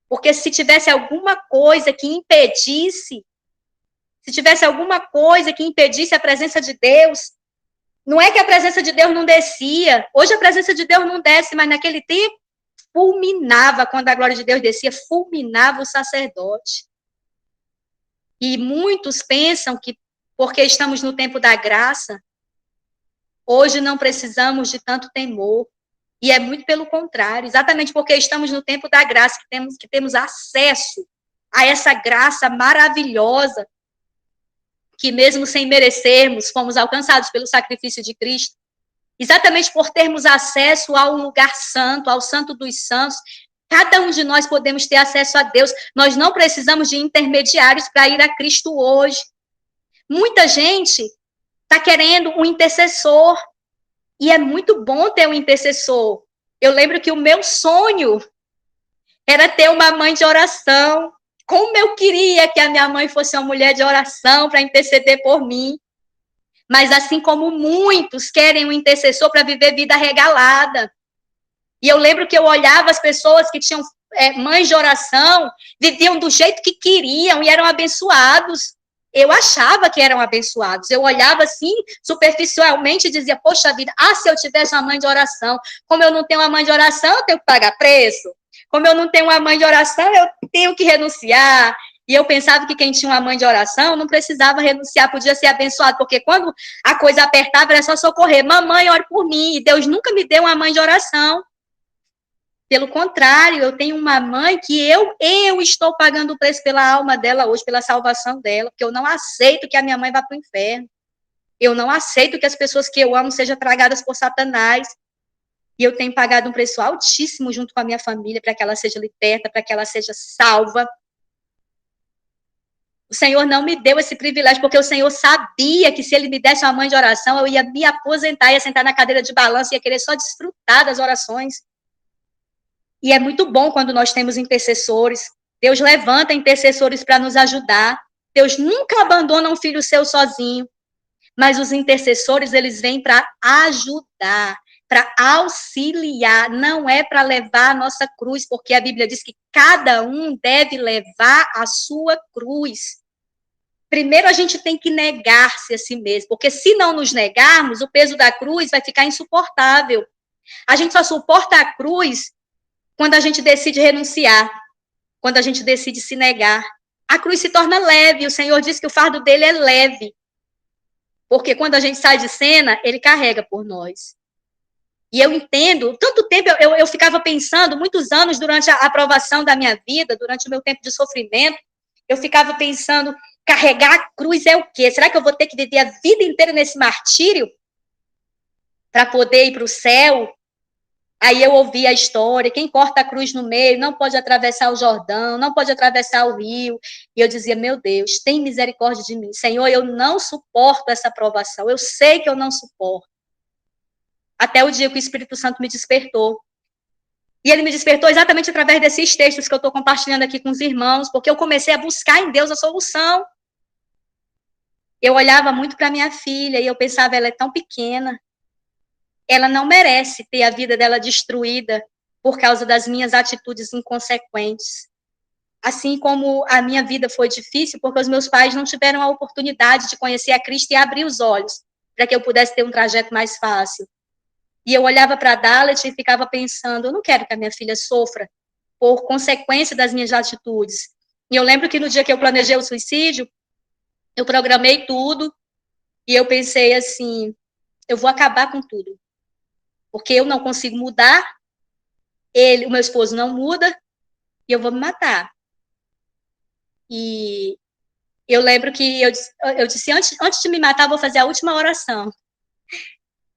Porque se tivesse alguma coisa que impedisse, a presença de Deus, não é que a presença de Deus não descia. Hoje a presença de Deus não desce, mas naquele tempo fulminava, quando a glória de Deus descia, fulminava o sacerdote. E muitos pensam que, porque estamos no tempo da graça, hoje não precisamos de tanto temor. E é muito pelo contrário, exatamente porque estamos no tempo da graça, que temos acesso a essa graça maravilhosa, que mesmo sem merecermos, fomos alcançados pelo sacrifício de Cristo. Exatamente por termos acesso ao lugar santo, ao santo dos santos, cada um de nós podemos ter acesso a Deus. Nós não precisamos de intermediários para ir a Cristo hoje. Muita gente está querendo um intercessor, e é muito bom ter um intercessor. Eu lembro que o meu sonho era ter uma mãe de oração. Como eu queria que a minha mãe fosse uma mulher de oração para interceder por mim. Mas assim como muitos querem um intercessor para viver vida regalada. E eu lembro que eu olhava as pessoas que tinham mães de oração, viviam do jeito que queriam e eram abençoados. Eu achava que eram abençoados. Eu olhava assim, superficialmente, e dizia, poxa vida, se eu tivesse uma mãe de oração. Como eu não tenho uma mãe de oração, eu tenho que pagar preço. Como eu não tenho uma mãe de oração, eu tenho que renunciar. E eu pensava que quem tinha uma mãe de oração não precisava renunciar, podia ser abençoado, porque quando a coisa apertava, era só socorrer. Mamãe, ore por mim. E Deus nunca me deu uma mãe de oração. Pelo contrário, eu tenho uma mãe que eu estou pagando o preço pela alma dela hoje, pela salvação dela, porque eu não aceito que a minha mãe vá para o inferno. Eu não aceito que as pessoas que eu amo sejam tragadas por Satanás. E eu tenho pagado um preço altíssimo junto com a minha família para que ela seja liberta, para que ela seja salva. O Senhor não me deu esse privilégio, porque o Senhor sabia que se Ele me desse uma mãe de oração, eu ia me aposentar, ia sentar na cadeira de balanço, ia querer só desfrutar das orações. E é muito bom quando nós temos intercessores. Deus levanta intercessores para nos ajudar. Deus nunca abandona um filho seu sozinho. Mas os intercessores, eles vêm para ajudar, para auxiliar, não é para levar a nossa cruz, porque a Bíblia diz que cada um deve levar a sua cruz. Primeiro a gente tem que negar-se a si mesmo, porque se não nos negarmos, o peso da cruz vai ficar insuportável. A gente só suporta a cruz quando a gente decide renunciar, quando a gente decide se negar. A cruz se torna leve, o Senhor diz que o fardo dele é leve. Porque quando a gente sai de cena, ele carrega por nós. E eu entendo, tanto tempo eu ficava pensando, muitos anos durante a aprovação da minha vida, durante o meu tempo de sofrimento, eu ficava pensando, carregar a cruz é o quê? Será que eu vou ter que viver a vida inteira nesse martírio para poder ir para o céu? Aí eu ouvi a história, quem corta a cruz no meio não pode atravessar o Jordão, não pode atravessar o rio. E eu dizia, meu Deus, tem misericórdia de mim. Senhor, eu não suporto essa provação, eu sei que eu não suporto. Até o dia que o Espírito Santo me despertou. E ele me despertou exatamente através desses textos que eu estou compartilhando aqui com os irmãos, porque eu comecei a buscar em Deus a solução. Eu olhava muito para minha filha e eu pensava, ela é tão pequena, ela não merece ter a vida dela destruída por causa das minhas atitudes inconsequentes. Assim como a minha vida foi difícil, porque os meus pais não tiveram a oportunidade de conhecer a Cristo e abrir os olhos, para que eu pudesse ter um trajeto mais fácil. E eu olhava para a Dalet e ficava pensando, eu não quero que a minha filha sofra por consequência das minhas atitudes. E eu lembro que no dia que eu planejei o suicídio, eu programei tudo, e eu pensei assim, eu vou acabar com tudo. Porque eu não consigo mudar, o meu esposo não muda, e eu vou me matar. E eu lembro que eu disse, antes de me matar, eu vou fazer a última oração.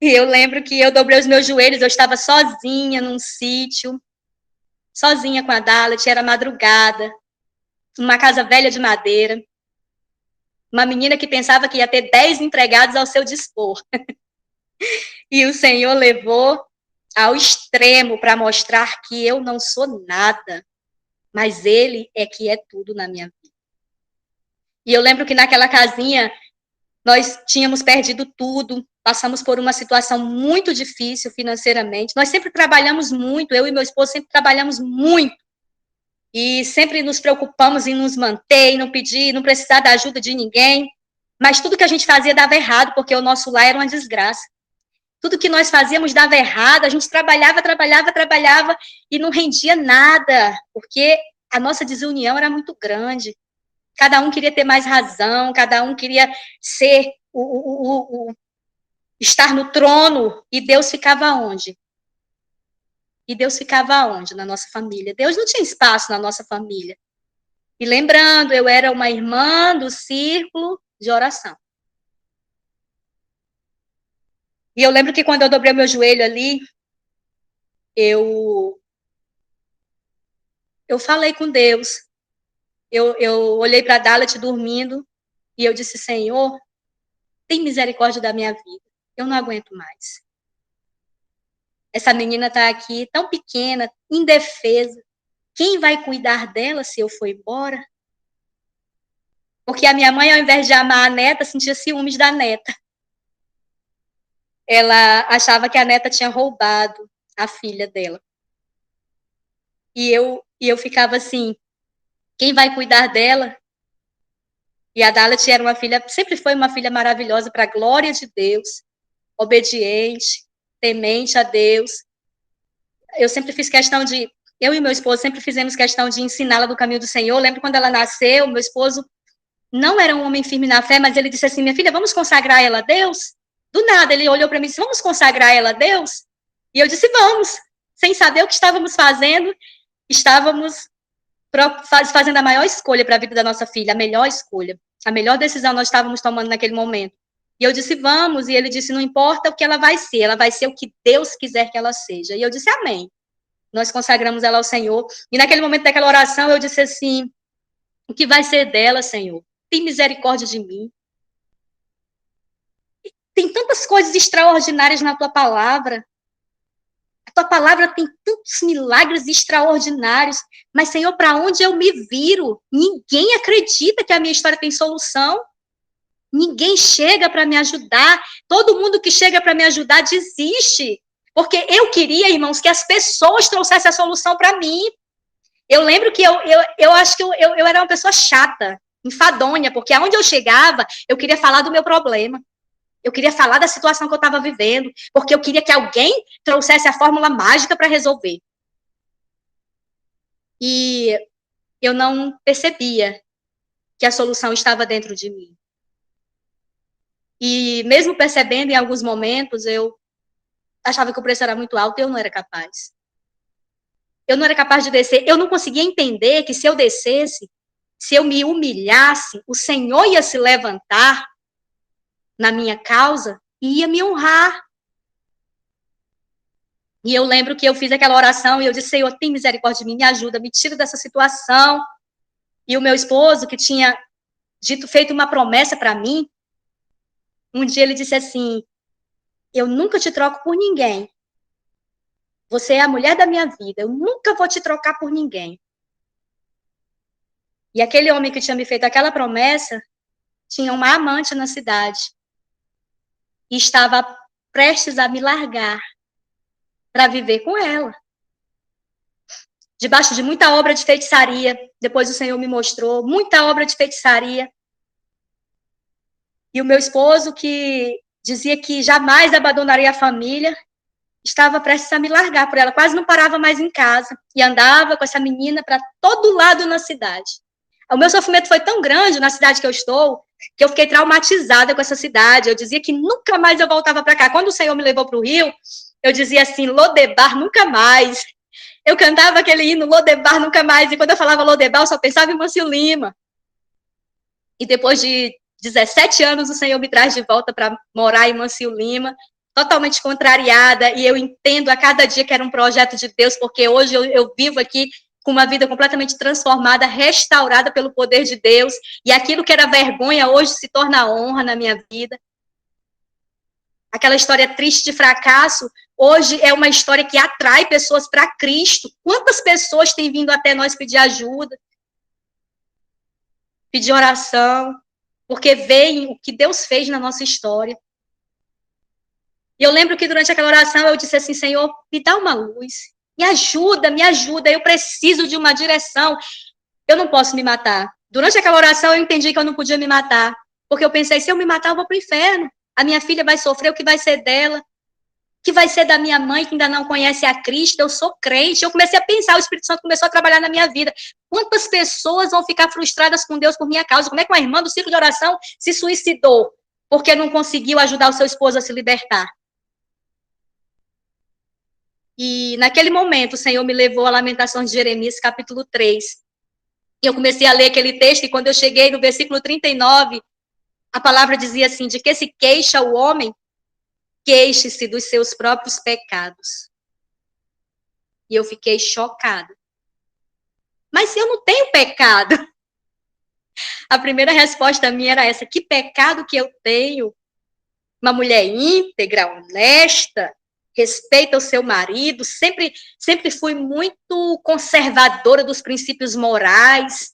E eu lembro que eu dobrei os meus joelhos, eu estava sozinha num sítio, sozinha com a Dalet, era madrugada, numa casa velha de madeira, uma menina que pensava que ia ter 10 empregados ao seu dispor. E o Senhor levou ao extremo para mostrar que eu não sou nada, mas Ele é que é tudo na minha vida. E eu lembro que naquela casinha, nós tínhamos perdido tudo, passamos por uma situação muito difícil financeiramente. Nós sempre trabalhamos muito, eu e meu esposo sempre trabalhamos muito. E sempre nos preocupamos em nos manter, em não pedir, não precisar da ajuda de ninguém. Mas tudo que a gente fazia dava errado, porque o nosso lar era uma desgraça. Tudo que nós fazíamos dava errado, a gente trabalhava e não rendia nada, porque a nossa desunião era muito grande. Cada um queria ter mais razão, cada um queria ser estar no trono, e Deus ficava onde? E Deus ficava onde na nossa família? Deus não tinha espaço na nossa família. E lembrando, eu era uma irmã do círculo de oração. E eu lembro que quando eu dobrei meu joelho ali, eu falei com Deus. Eu olhei para a Dalet dormindo e eu disse, Senhor, tem misericórdia da minha vida. Eu não aguento mais. Essa menina está aqui tão pequena, indefesa. Quem vai cuidar dela se eu for embora? Porque a minha mãe, ao invés de amar a neta, sentia ciúmes da neta. Ela achava que a neta tinha roubado a filha dela. E eu ficava assim, quem vai cuidar dela? E a Dalet era uma filha, sempre foi uma filha maravilhosa, para a glória de Deus, obediente, temente a Deus. Eu sempre fiz questão de, eu e meu esposo sempre fizemos questão de ensiná-la do caminho do Senhor. Eu lembro quando ela nasceu, meu esposo não era um homem firme na fé, mas ele disse assim, minha filha, vamos consagrar ela a Deus? Do nada, ele olhou para mim e disse, vamos consagrar ela a Deus? E eu disse, vamos. Sem saber o que estávamos fazendo, estávamos fazendo a maior escolha para a vida da nossa filha, a melhor escolha. A melhor decisão nós estávamos tomando naquele momento. E eu disse, vamos. E ele disse, não importa o que ela vai ser o que Deus quiser que ela seja. E eu disse, amém. Nós consagramos ela ao Senhor. E naquele momento daquela oração, eu disse assim, o que vai ser dela, Senhor? Tem misericórdia de mim. Tem tantas coisas extraordinárias na tua palavra. A tua palavra tem tantos milagres extraordinários. Mas, Senhor, para onde eu me viro? Ninguém acredita que a minha história tem solução. Ninguém chega para me ajudar. Todo mundo que chega para me ajudar desiste. Porque eu queria, irmãos, que as pessoas trouxessem a solução para mim. Eu lembro que eu acho que eu era uma pessoa chata, enfadonha, porque aonde eu chegava, eu queria falar do meu problema. Eu queria falar da situação que eu estava vivendo, porque eu queria que alguém trouxesse a fórmula mágica para resolver. E eu não percebia que a solução estava dentro de mim. E mesmo percebendo, em alguns momentos, eu achava que o preço era muito alto e eu não era capaz. Eu não era capaz de descer. Eu não conseguia entender que se eu descesse, se eu me humilhasse, o Senhor ia se levantar na minha causa e ia me honrar. E eu lembro que eu fiz aquela oração e eu disse, Senhor, tem misericórdia de mim, me ajuda, me tira dessa situação. E o meu esposo, que tinha feito uma promessa para mim, um dia ele disse assim, eu nunca te troco por ninguém. Você é a mulher da minha vida, eu nunca vou te trocar por ninguém. E aquele homem que tinha me feito aquela promessa, tinha uma amante na cidade. E estava prestes a me largar para viver com ela. Debaixo de muita obra de feitiçaria, depois o Senhor me mostrou, muita obra de feitiçaria. E o meu esposo, que dizia que jamais abandonaria a família, estava prestes a me largar por ela, quase não parava mais em casa, e andava com essa menina para todo lado na cidade. O meu sofrimento foi tão grande na cidade que eu estou, que eu fiquei traumatizada com essa cidade. Eu dizia que nunca mais eu voltava para cá. Quando o Senhor me levou para o Rio, eu dizia assim, Lodebar, nunca mais. Eu cantava aquele hino, Lodebar, nunca mais. E quando eu falava Lodebar, eu só pensava em Mâncio Lima. E depois de 17 anos, o Senhor me traz de volta para morar em Mâncio Lima, totalmente contrariada, e eu entendo a cada dia que era um projeto de Deus, porque hoje eu vivo aqui com uma vida completamente transformada, restaurada pelo poder de Deus, e aquilo que era vergonha hoje se torna honra na minha vida. Aquela história triste de fracasso, hoje é uma história que atrai pessoas para Cristo. Quantas pessoas têm vindo até nós pedir ajuda, pedir oração, porque veem o que Deus fez na nossa história. E eu lembro que durante aquela oração eu disse assim, Senhor, me dá uma luz, me ajuda, eu preciso de uma direção. Eu não posso me matar. Durante aquela oração eu entendi que eu não podia me matar, porque eu pensei, se eu me matar eu vou para o inferno. A minha filha vai sofrer, o que vai ser dela? O que vai ser da minha mãe, que ainda não conhece a Cristo? Eu sou crente. Eu comecei a pensar, o Espírito Santo começou a trabalhar na minha vida. Quantas pessoas vão ficar frustradas com Deus por minha causa? Como é que uma irmã do ciclo de oração se suicidou porque não conseguiu ajudar o seu esposo a se libertar? E naquele momento, o Senhor me levou a Lamentações de Jeremias, capítulo 3. E eu comecei a ler aquele texto, e quando eu cheguei no versículo 39, a palavra dizia assim, de que se queixa o homem, queixe-se dos seus próprios pecados. E eu fiquei chocada. Mas se eu não tenho pecado? A primeira resposta minha era essa, que pecado que eu tenho? Uma mulher íntegra, honesta, respeita o seu marido, sempre fui muito conservadora dos princípios morais,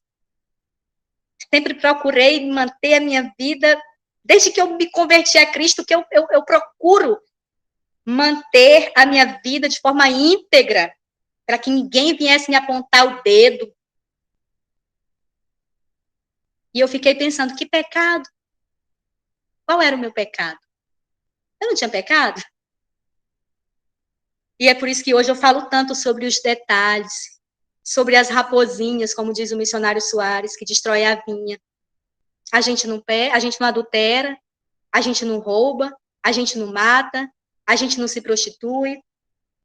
sempre procurei manter a minha vida, desde que eu me converti a Cristo, que eu procuro manter a minha vida de forma íntegra, para que ninguém viesse me apontar o dedo. E eu fiquei pensando, que pecado? Qual era o meu pecado? Eu não tinha pecado? E é por isso que hoje eu falo tanto sobre os detalhes, sobre as raposinhas, como diz o missionário Soares, que destrói a vinha. A gente não adultera, a gente não rouba, a gente não mata, a gente não se prostitui,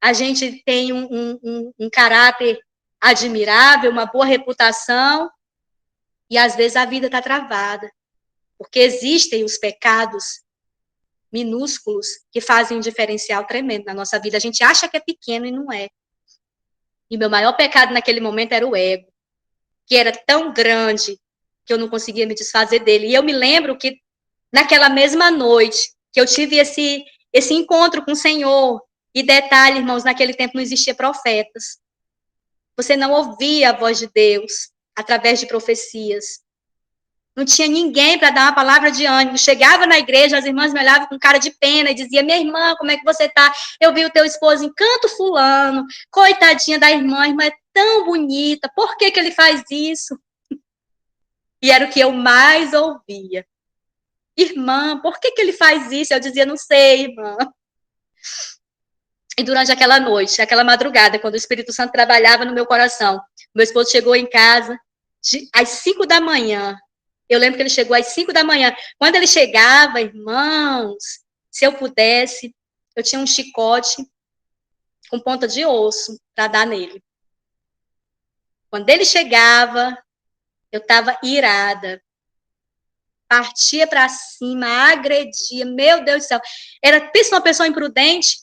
a gente tem um caráter admirável, uma boa reputação, e às vezes a vida está travada, porque existem os pecados minúsculos que fazem um diferencial tremendo na nossa vida. A gente acha que é pequeno e não é. E meu maior pecado naquele momento era o ego, que era tão grande que eu não conseguia me desfazer dele. E eu me lembro que naquela mesma noite que eu tive esse encontro com o Senhor, e detalhe, irmãos, naquele tempo não existia profetas. Você não ouvia a voz de Deus através de profecias. Não tinha ninguém para dar uma palavra de ânimo. Chegava na igreja, as irmãs me olhavam com cara de pena e diziam, minha irmã, como é que você está? Eu vi o teu esposo em canto fulano, coitadinha da irmã, a irmã é tão bonita, por que ele faz isso? E era o que eu mais ouvia. Irmã, por que ele faz isso? Eu dizia, não sei, irmã. E durante aquela noite, aquela madrugada, quando o Espírito Santo trabalhava no meu coração, meu esposo chegou em casa às 5 da manhã. Eu lembro que ele chegou às 5 da manhã. Quando ele chegava, irmãos, se eu pudesse, eu tinha um chicote com ponta de osso para dar nele. Quando ele chegava, eu estava irada. Partia para cima, agredia. Meu Deus do céu. Pensa uma pessoa imprudente.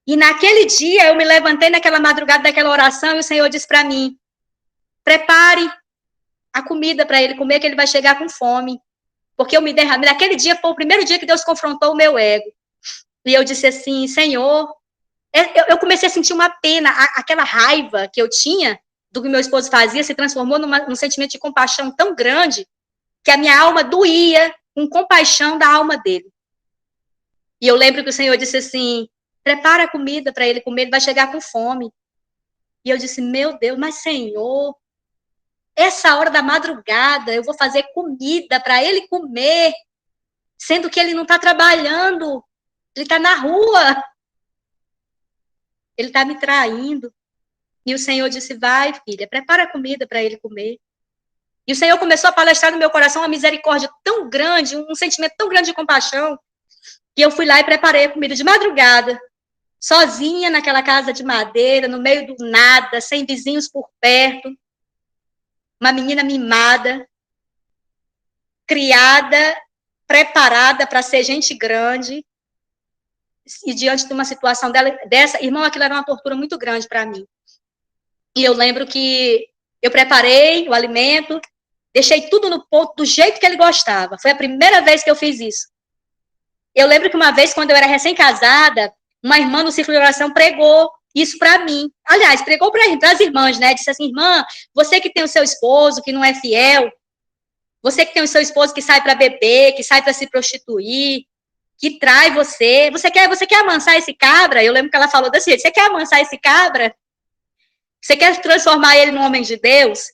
E naquele dia, eu me levantei naquela madrugada daquela oração e o Senhor disse para mim, prepare a comida para ele comer, que ele vai chegar com fome. Porque eu me derramei. Naquele dia foi o primeiro dia que Deus confrontou o meu ego. E eu disse assim, Senhor, eu comecei a sentir uma pena, aquela raiva que eu tinha do que meu esposo fazia se transformou num sentimento de compaixão tão grande que a minha alma doía com compaixão da alma dele. E eu lembro que o Senhor disse assim, prepara a comida para ele comer, ele vai chegar com fome. E eu disse, meu Deus, mas Senhor, essa hora da madrugada eu vou fazer comida para ele comer, sendo que ele não está trabalhando, ele está na rua, ele está me traindo. E o Senhor disse, vai, filha, prepara a comida para ele comer. E o Senhor começou a palestrar no meu coração uma misericórdia tão grande, um sentimento tão grande de compaixão, que eu fui lá e preparei a comida de madrugada, sozinha naquela casa de madeira, no meio do nada, sem vizinhos por perto, uma menina mimada, criada, preparada para ser gente grande, e diante de uma situação dessa, irmão, aquilo era uma tortura muito grande para mim. E eu lembro que eu preparei o alimento, deixei tudo no ponto, do jeito que ele gostava. Foi a primeira vez que eu fiz isso. Eu lembro que uma vez, quando eu era recém-casada, uma irmã no círculo de oração pregou isso para mim. Aliás, pregou para as irmãs, né? Disse assim, irmã, você que tem o seu esposo que não é fiel, você que tem o seu esposo que sai para beber, que sai para se prostituir, que trai você, você quer amansar esse cabra? Eu lembro que ela falou desse jeito, você quer amansar esse cabra? Você quer transformar ele num homem de Deus?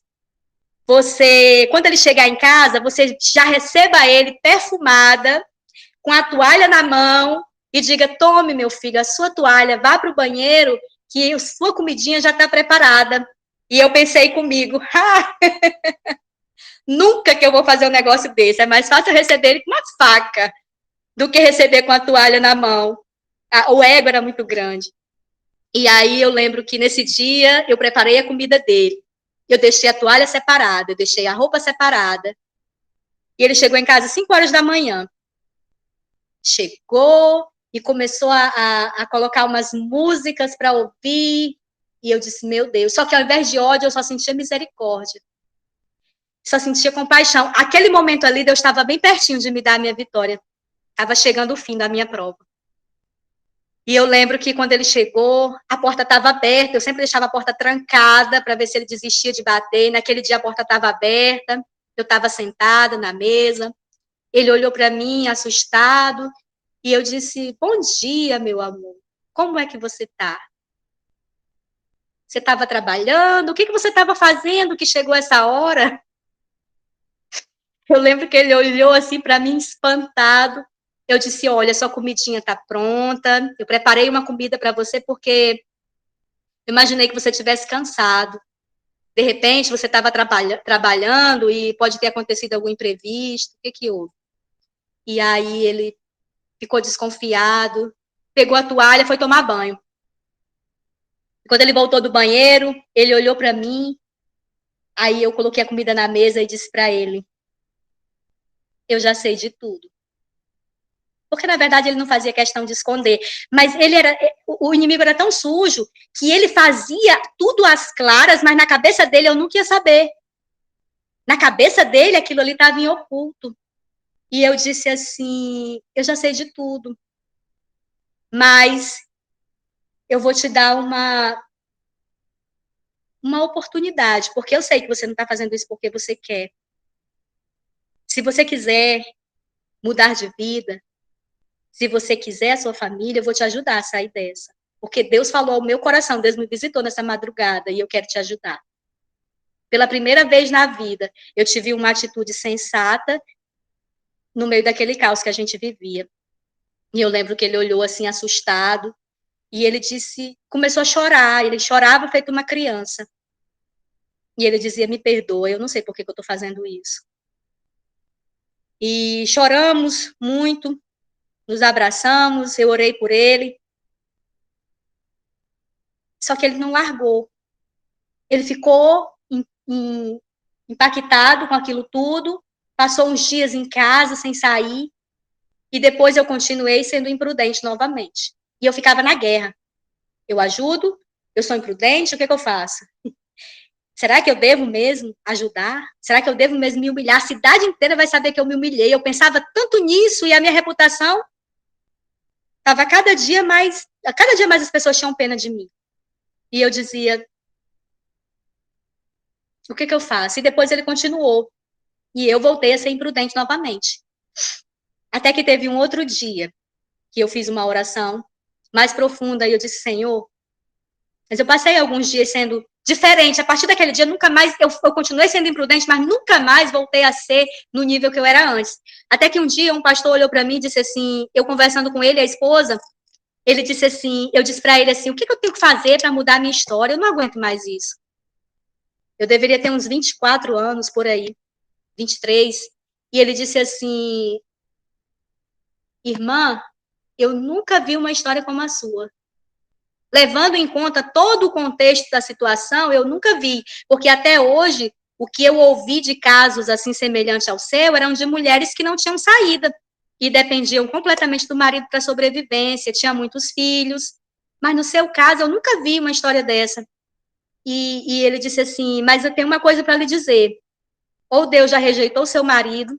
Você, quando ele chegar em casa, você já receba ele perfumada, com a toalha na mão, e diga, tome, meu filho, a sua toalha, vá para o banheiro, que a sua comidinha já está preparada. E eu pensei comigo, nunca que eu vou fazer um negócio desse, é mais fácil receber ele com uma faca do que receber com a toalha na mão. O ego era muito grande. E aí eu lembro que nesse dia eu preparei a comida dele. Eu deixei a toalha separada, eu deixei a roupa separada. E ele chegou em casa às 5 horas da manhã. Chegou e começou a colocar umas músicas para ouvir. E eu disse, meu Deus. Só que ao invés de ódio, eu só sentia misericórdia. Só sentia compaixão. Aquele momento ali, Deus estava bem pertinho de me dar a minha vitória. Estava chegando o fim da minha prova. E eu lembro que quando ele chegou, a porta estava aberta. Eu sempre deixava a porta trancada para ver se ele desistia de bater. E naquele dia a porta estava aberta. Eu estava sentada na mesa. Ele olhou para mim, assustado. E eu disse, bom dia, meu amor. Como é que você está? Você estava trabalhando? O que você estava fazendo que chegou essa hora? Eu lembro que ele olhou assim para mim, espantado. Eu disse, olha, sua comidinha está pronta. Eu preparei uma comida para você porque eu imaginei que você estivesse cansado. De repente, você estava trabalhando e pode ter acontecido algum imprevisto. O que houve? E aí ele ficou desconfiado, pegou a toalha, foi tomar banho. Quando ele voltou do banheiro, ele olhou para mim, aí eu coloquei a comida na mesa e disse para ele, eu já sei de tudo. Porque, na verdade, ele não fazia questão de esconder. Mas o inimigo era tão sujo que ele fazia tudo às claras, mas na cabeça dele eu nunca ia saber. Na cabeça dele, aquilo ali estava em oculto. E eu disse assim, eu já sei de tudo. Mas eu vou te dar uma oportunidade, porque eu sei que você não está fazendo isso porque você quer. Se você quiser mudar de vida, se você quiser a sua família, eu vou te ajudar a sair dessa. Porque Deus falou ao meu coração, Deus me visitou nessa madrugada e eu quero te ajudar. Pela primeira vez na vida, eu tive uma atitude sensata no meio daquele caos que a gente vivia. E eu lembro que ele olhou assim, assustado, e ele disse, começou a chorar, ele chorava feito uma criança. E ele dizia, me perdoa, eu não sei por que eu estou fazendo isso. E choramos muito, nos abraçamos, eu orei por ele. Só que ele não largou. Ele ficou impactado com aquilo tudo, passou uns dias em casa sem sair, e depois eu continuei sendo imprudente novamente. E eu ficava na guerra. Eu ajudo, eu sou imprudente, o que eu faço? Será que eu devo mesmo ajudar? Será que eu devo mesmo me humilhar? A cidade inteira vai saber que eu me humilhei. Eu pensava tanto nisso e a minha reputação estava cada dia mais as pessoas tinham pena de mim. E eu dizia, o que eu faço? E depois ele continuou. E eu voltei a ser imprudente novamente. Até que teve um outro dia que eu fiz uma oração mais profunda e eu disse, Senhor, mas eu passei alguns dias sendo diferente. A partir daquele dia, nunca mais, eu continuei sendo imprudente, mas nunca mais voltei a ser no nível que eu era antes. Até que um dia um pastor olhou para mim e disse assim, eu conversando com ele, a esposa, ele disse assim, eu disse para ele assim, o que eu tenho que fazer para mudar a minha história? Eu não aguento mais isso. Eu deveria ter uns 24 anos por aí, 23. E ele disse assim, irmã, eu nunca vi uma história como a sua. Levando em conta todo o contexto da situação, eu nunca vi, porque até hoje, o que eu ouvi de casos assim semelhantes ao seu eram de mulheres que não tinham saída. e dependiam completamente do marido para sobrevivência, tinha muitos filhos, mas no seu caso eu nunca vi uma história dessa. E ele disse assim, mas eu tenho uma coisa para lhe dizer, ou Deus já rejeitou seu marido,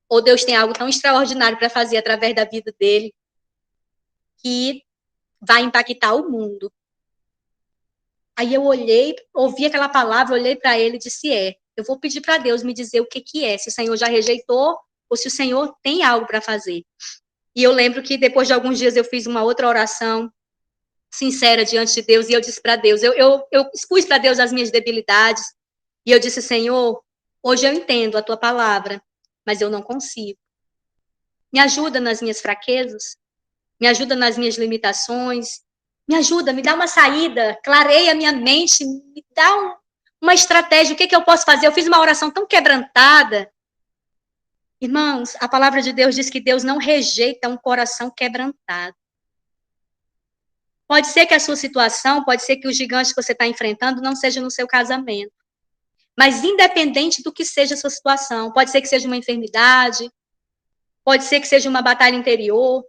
ou Deus tem algo tão extraordinário para fazer através da vida dele, que vai impactar o mundo. Aí eu olhei, ouvi aquela palavra, olhei para ele e disse, eu vou pedir para Deus me dizer o que é, se o Senhor já rejeitou, ou se o Senhor tem algo para fazer. E eu lembro que depois de alguns dias eu fiz uma outra oração sincera diante de Deus, e eu disse para Deus, eu expus para Deus as minhas debilidades, e eu disse, Senhor, hoje eu entendo a tua palavra, mas eu não consigo. Me ajuda nas minhas fraquezas, me ajuda nas minhas limitações, me ajuda, me dá uma saída, clareia a minha mente, me dá uma estratégia, o que eu posso fazer? Eu fiz uma oração tão quebrantada. Irmãos, a palavra de Deus diz que Deus não rejeita um coração quebrantado. Pode ser que a sua situação, pode ser que o gigante que você está enfrentando não seja no seu casamento. Mas independente do que seja a sua situação, pode ser que seja uma enfermidade, pode ser que seja uma batalha interior,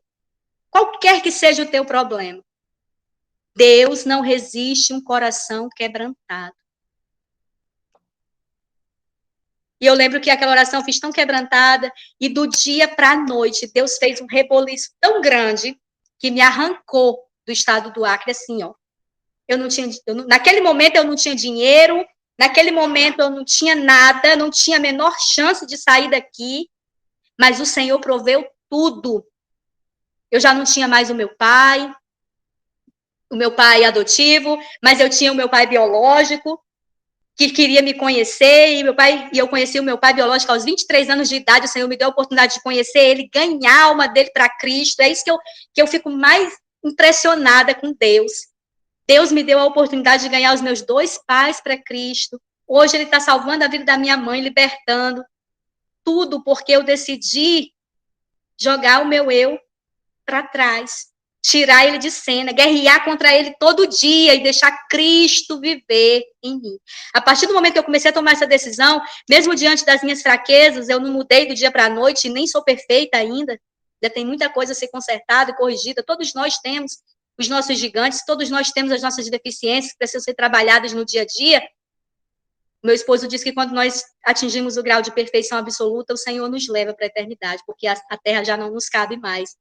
qualquer que seja o teu problema, Deus não resiste um coração quebrantado. E eu lembro que aquela oração eu fiz tão quebrantada, e do dia para a noite, Deus fez um reboliço tão grande, que me arrancou do estado do Acre, assim, ó. Naquele momento eu não tinha dinheiro, naquele momento eu não tinha nada, não tinha a menor chance de sair daqui, mas o Senhor proveu tudo. Eu já não tinha mais o meu pai adotivo, mas eu tinha o meu pai biológico, que queria me conhecer, e eu conheci o meu pai biológico aos 23 anos de idade, o Senhor me deu a oportunidade de conhecer ele, ganhar a alma dele para Cristo, é isso que eu fico mais impressionada com Deus. Deus me deu a oportunidade de ganhar os meus 2 pais para Cristo, hoje ele está salvando a vida da minha mãe, libertando, tudo porque eu decidi jogar o meu eu para trás, tirar ele de cena, guerrear contra ele todo dia e deixar Cristo viver em mim. A partir do momento que eu comecei a tomar essa decisão, mesmo diante das minhas fraquezas, eu não mudei do dia para a noite, nem sou perfeita ainda, ainda tem muita coisa a ser consertada e corrigida, todos nós temos os nossos gigantes, todos nós temos as nossas deficiências que precisam ser trabalhadas no dia a dia. Meu esposo diz que quando nós atingimos o grau de perfeição absoluta, o Senhor nos leva para a eternidade, porque a terra já não nos cabe mais.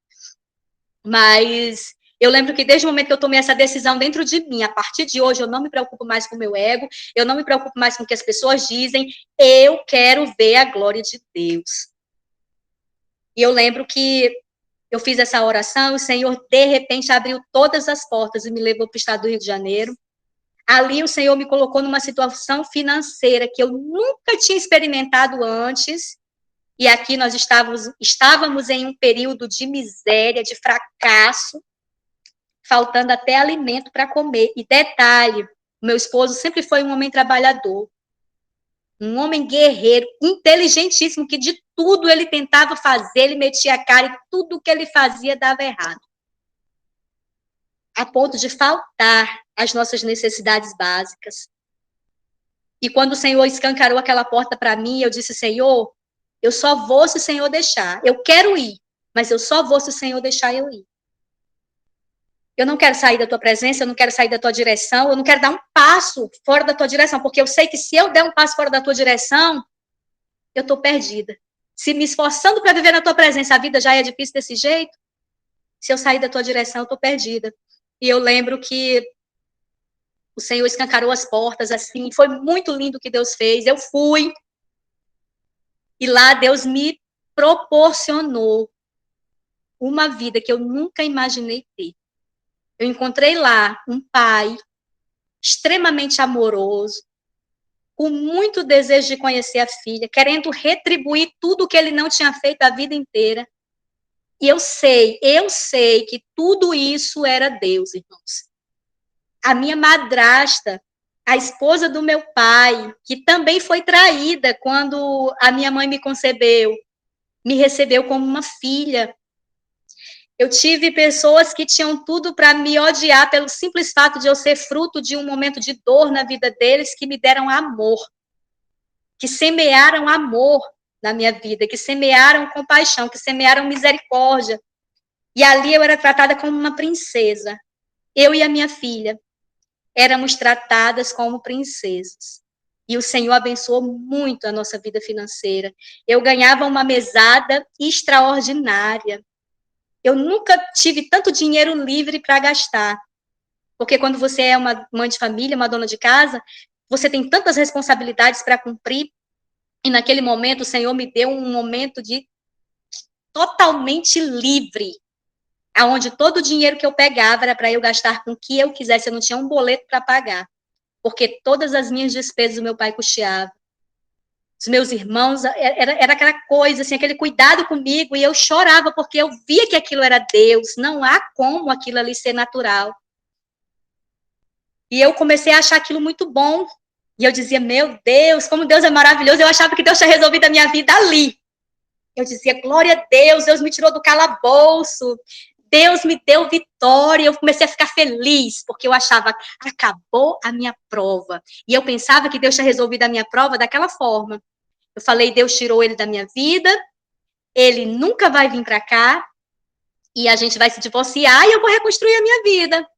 Mas eu lembro que desde o momento que eu tomei essa decisão dentro de mim, a partir de hoje eu não me preocupo mais com o meu ego, eu não me preocupo mais com o que as pessoas dizem, eu quero ver a glória de Deus. E eu lembro que eu fiz essa oração, o Senhor de repente abriu todas as portas e me levou para o estado do Rio de Janeiro. Ali o Senhor me colocou numa situação financeira que eu nunca tinha experimentado antes, e aqui nós estávamos em um período de miséria, de fracasso, faltando até alimento para comer. E detalhe, meu esposo sempre foi um homem trabalhador, um homem guerreiro, inteligentíssimo, que de tudo ele tentava fazer, ele metia a cara e tudo que ele fazia dava errado. A ponto de faltar as nossas necessidades básicas. E quando o Senhor escancarou aquela porta para mim, eu disse, Senhor, eu só vou se o Senhor deixar. Eu quero ir, mas eu só vou se o Senhor deixar eu ir. Eu não quero sair da tua presença, eu não quero sair da tua direção, eu não quero dar um passo fora da tua direção, porque eu sei que se eu der um passo fora da tua direção, eu estou perdida. Se me esforçando para viver na tua presença, a vida já é difícil desse jeito, se eu sair da tua direção, eu estou perdida. E eu lembro que o Senhor escancarou as portas, assim, foi muito lindo o que Deus fez. Eu fui, e lá Deus me proporcionou uma vida que eu nunca imaginei ter. Eu encontrei lá um pai extremamente amoroso, com muito desejo de conhecer a filha, querendo retribuir tudo o que ele não tinha feito a vida inteira. E eu sei que tudo isso era Deus, irmãos. A minha madrasta, a esposa do meu pai, que também foi traída quando a minha mãe me concebeu, me recebeu como uma filha. Eu tive pessoas que tinham tudo para me odiar pelo simples fato de eu ser fruto de um momento de dor na vida deles, que me deram amor, que semearam amor. na minha vida, que semearam compaixão, que semearam misericórdia. E ali eu era tratada como uma princesa. Eu e a minha filha éramos tratadas como princesas. E o Senhor abençoou muito a nossa vida financeira. Eu ganhava uma mesada extraordinária. Eu nunca tive tanto dinheiro livre para gastar. Porque quando você é uma mãe de família, uma dona de casa, você tem tantas responsabilidades para cumprir. E naquele momento, o Senhor me deu um momento de totalmente livre, aonde todo o dinheiro que eu pegava era para eu gastar com o que eu quisesse, eu não tinha um boleto para pagar, porque todas as minhas despesas o meu pai custeava. Os meus irmãos, era aquela coisa, assim, aquele cuidado comigo, e eu chorava, porque eu via que aquilo era Deus, não há como aquilo ali ser natural. E eu comecei a achar aquilo muito bom, e eu dizia, meu Deus, como Deus é maravilhoso, eu achava que Deus tinha resolvido a minha vida ali. Eu dizia, glória a Deus, Deus me tirou do calabouço, Deus me deu vitória. Eu comecei a ficar feliz, porque eu achava, acabou a minha prova. E eu pensava que Deus tinha resolvido a minha prova daquela forma. Eu falei, Deus tirou ele da minha vida, ele nunca vai vir para cá, e a gente vai se divorciar, e eu vou reconstruir a minha vida.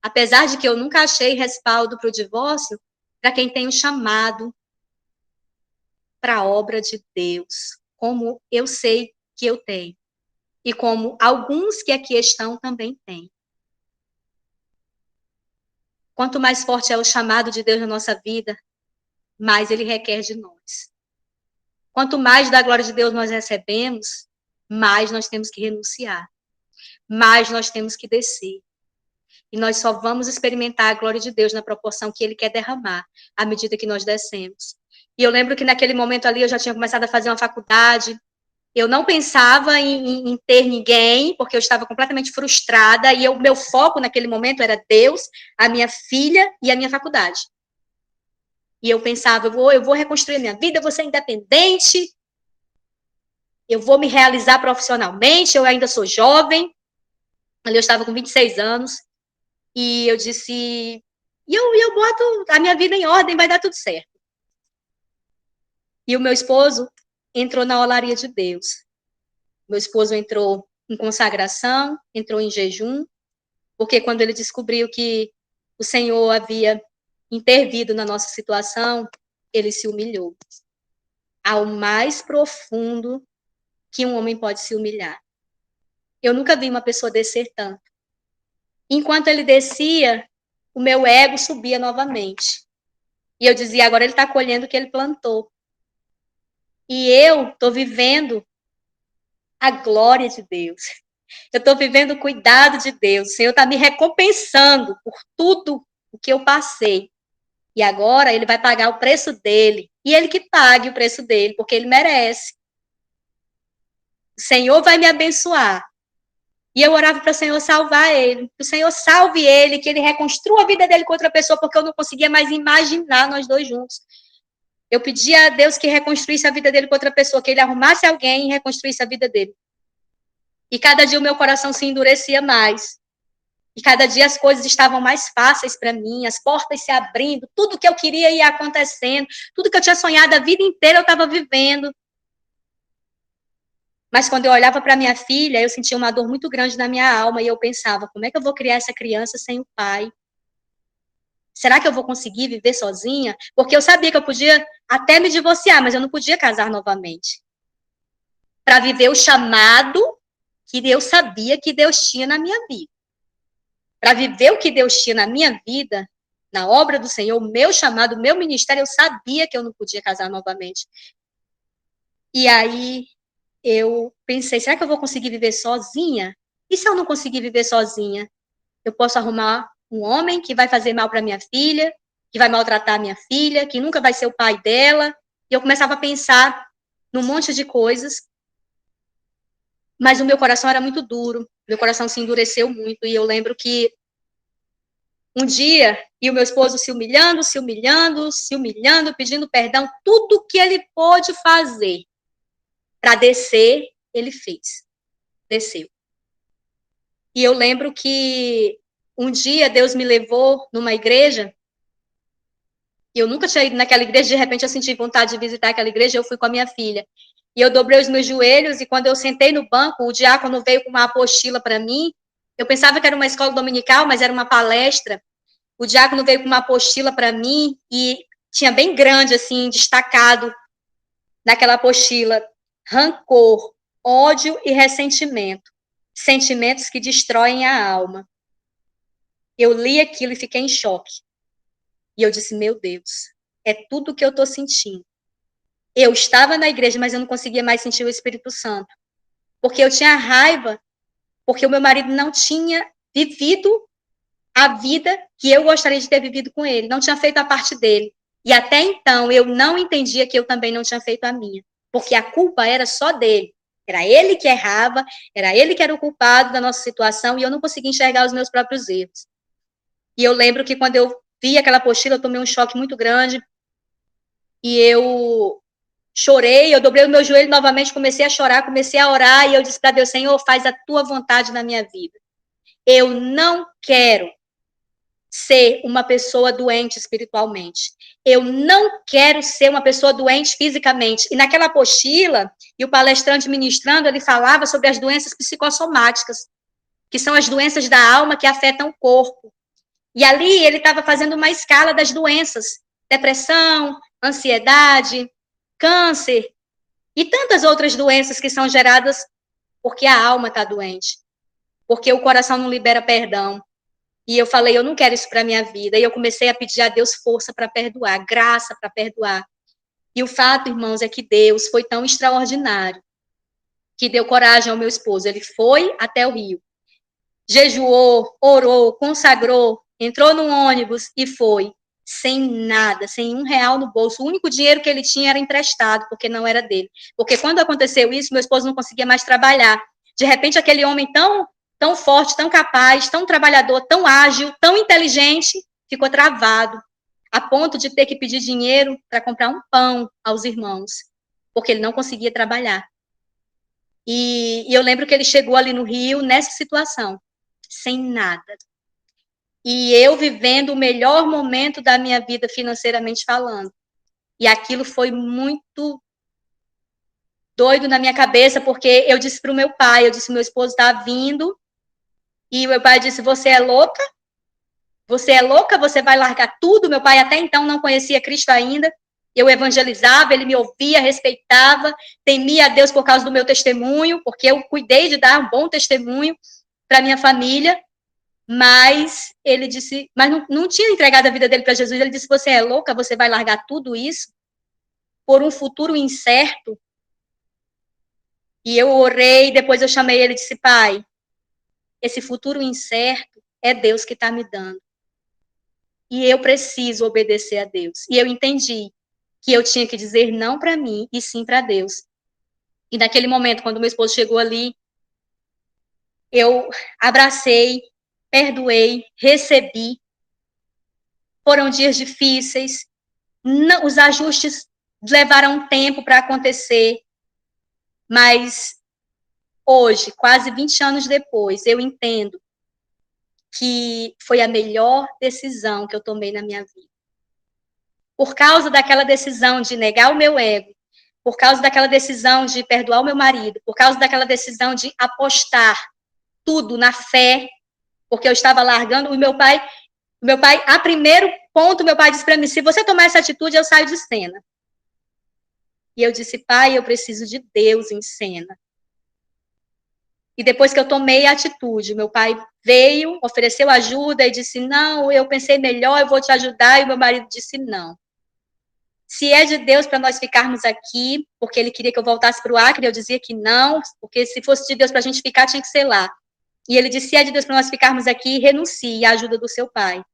Apesar de que eu nunca achei respaldo para o divórcio, para quem tem um chamado para a obra de Deus, como eu sei que eu tenho. E como alguns que aqui estão também têm. Quanto mais forte é o chamado de Deus na nossa vida, mais ele requer de nós. Quanto mais da glória de Deus nós recebemos, mais nós temos que renunciar. Mais nós temos que descer. E nós só vamos experimentar a glória de Deus na proporção que ele quer derramar, à medida que nós descemos. E eu lembro que naquele momento ali eu já tinha começado a fazer uma faculdade. Eu não pensava em ter ninguém, porque eu estava completamente frustrada, e o meu foco naquele momento era Deus, a minha filha e a minha faculdade. E eu pensava, eu vou reconstruir a minha vida, eu vou ser independente, eu vou me realizar profissionalmente, eu ainda sou jovem, ali eu estava com 26 anos, e eu disse, eu boto a minha vida em ordem, vai dar tudo certo. E o meu esposo entrou na olaria de Deus. Meu esposo entrou em consagração, entrou em jejum, porque quando ele descobriu que o Senhor havia intervido na nossa situação, ele se humilhou ao mais profundo que um homem pode se humilhar. Eu nunca vi uma pessoa descer tanto. Enquanto ele descia, o meu ego subia novamente. E eu dizia, agora ele está colhendo o que ele plantou. E eu estou vivendo a glória de Deus. Eu estou vivendo o cuidado de Deus. O Senhor está me recompensando por tudo o que eu passei. E agora ele vai pagar o preço dele. E ele que pague o preço dele, porque ele merece. O Senhor vai me abençoar. E eu orava para o Senhor salvar ele. Que o Senhor salve ele, que ele reconstrua a vida dele com outra pessoa, porque eu não conseguia mais imaginar nós dois juntos. Eu pedia a Deus que reconstruísse a vida dele com outra pessoa, que ele arrumasse alguém e reconstruísse a vida dele. E cada dia o meu coração se endurecia mais. E cada dia as coisas estavam mais fáceis para mim, as portas se abrindo, tudo que eu queria ia acontecendo, tudo que eu tinha sonhado a vida inteira eu estava vivendo. Mas quando eu olhava para minha filha, eu sentia uma dor muito grande na minha alma e eu pensava, como é que eu vou criar essa criança sem o pai? Será que eu vou conseguir viver sozinha? Porque eu sabia que eu podia até me divorciar, mas eu não podia casar novamente. Para viver o chamado que eu sabia que Deus tinha na minha vida. Para viver o que Deus tinha na minha vida, na obra do Senhor, o meu chamado, o meu ministério, eu sabia que eu não podia casar novamente. E aí eu pensei, será que eu vou conseguir viver sozinha? E se eu não conseguir viver sozinha? Eu posso arrumar um homem que vai fazer mal para minha filha, que vai maltratar a minha filha, que nunca vai ser o pai dela. E eu começava a pensar num monte de coisas, mas o meu coração era muito duro, meu coração se endureceu muito, e eu lembro que um dia, e o meu esposo se humilhando, se humilhando, se humilhando, pedindo perdão, tudo que ele pôde fazer para descer, ele fez. Desceu. E eu lembro que um dia Deus me levou numa igreja E eu nunca tinha ido naquela igreja, de repente eu senti vontade de visitar aquela igreja, eu fui com a minha filha. E eu dobrei os meus joelhos, e quando eu sentei no banco, o diácono veio com uma apostila para mim. Eu pensava que era uma escola dominical, mas era uma palestra. O diácono veio com uma apostila para mim, e tinha bem grande, assim, destacado naquela apostila: rancor, ódio e ressentimento. Sentimentos que destroem a alma. Eu li aquilo e fiquei em choque. E eu disse, meu Deus, é tudo o que eu estou sentindo. Eu estava na igreja, mas eu não conseguia mais sentir o Espírito Santo. Porque eu tinha raiva, porque o meu marido não tinha vivido a vida que eu gostaria de ter vivido com ele. Não tinha feito a parte dele. E até então, eu não entendia que eu também não tinha feito a minha. Porque a culpa era só dele. Era ele que errava, era ele que era o culpado da nossa situação, e eu não conseguia enxergar os meus próprios erros. E eu lembro que quando eu vi aquela apostila, eu tomei um choque muito grande, e eu chorei, eu dobrei o meu joelho novamente, comecei a chorar, comecei a orar, e eu disse para Deus, Senhor, faz a tua vontade na minha vida. Eu não quero ser uma pessoa doente espiritualmente. Eu não quero ser uma pessoa doente fisicamente. E naquela apostila, e o palestrante ministrando, ele falava sobre as doenças psicossomáticas, que são as doenças da alma que afetam o corpo. E ali ele estava fazendo uma escala das doenças: depressão, ansiedade, câncer e tantas outras doenças que são geradas porque a alma está doente, porque o coração não libera perdão. E eu falei, eu não quero isso para minha vida. E eu comecei a pedir a Deus força para perdoar, graça para perdoar. E o fato, irmãos, é que Deus foi tão extraordinário que deu coragem ao meu esposo. Ele foi até o Rio, jejuou, orou, consagrou, entrou no ônibus e foi, sem nada, sem R$ 1 no bolso. O único dinheiro que ele tinha era emprestado, porque não era dele. Porque quando aconteceu isso, meu esposo não conseguia mais trabalhar. De repente, aquele homem tão forte, tão capaz, tão trabalhador, tão ágil, tão inteligente, ficou travado, a ponto de ter que pedir dinheiro para comprar um pão aos irmãos, porque ele não conseguia trabalhar. E eu lembro que ele chegou ali no Rio nessa situação, sem nada. E eu vivendo o melhor momento da minha vida financeiramente falando. E aquilo foi muito doido na minha cabeça, porque eu disse para o meu pai, eu disse, meu esposo está vindo, e o meu pai disse, você é louca? Você é louca? Você vai largar tudo? Meu pai até então não conhecia Cristo ainda. Eu evangelizava, ele me ouvia, respeitava, temia a Deus por causa do meu testemunho, porque eu cuidei de dar um bom testemunho para minha família. Mas ele disse, mas não tinha entregado a vida dele para Jesus. Ele disse, você é louca? Você vai largar tudo isso por um futuro incerto? E eu orei, depois eu chamei ele e disse, pai, esse futuro incerto é Deus que está me dando. E eu preciso obedecer a Deus. E eu entendi que eu tinha que dizer não para mim e sim para Deus. E naquele momento, quando meu esposo chegou ali, eu abracei, perdoei, recebi. Foram dias difíceis, não, os ajustes levaram tempo para acontecer, mas hoje, quase 20 anos depois, eu entendo que foi a melhor decisão que eu tomei na minha vida. Por causa daquela decisão de negar o meu ego, por causa daquela decisão de perdoar o meu marido, por causa daquela decisão de apostar tudo na fé, porque eu estava largando, o meu pai, a primeiro ponto, meu pai disse para mim, se você tomar essa atitude, eu saio de cena. E eu disse, pai, eu preciso de Deus em cena. E depois que eu tomei a atitude, meu pai veio, ofereceu ajuda e disse, não, eu pensei melhor, eu vou te ajudar. E o meu marido disse, não. Se é de Deus para nós ficarmos aqui, porque ele queria que eu voltasse para o Acre, eu dizia que não, porque se fosse de Deus para a gente ficar, tinha que ser lá. E ele disse, se é de Deus para nós ficarmos aqui, renuncie à ajuda do seu pai.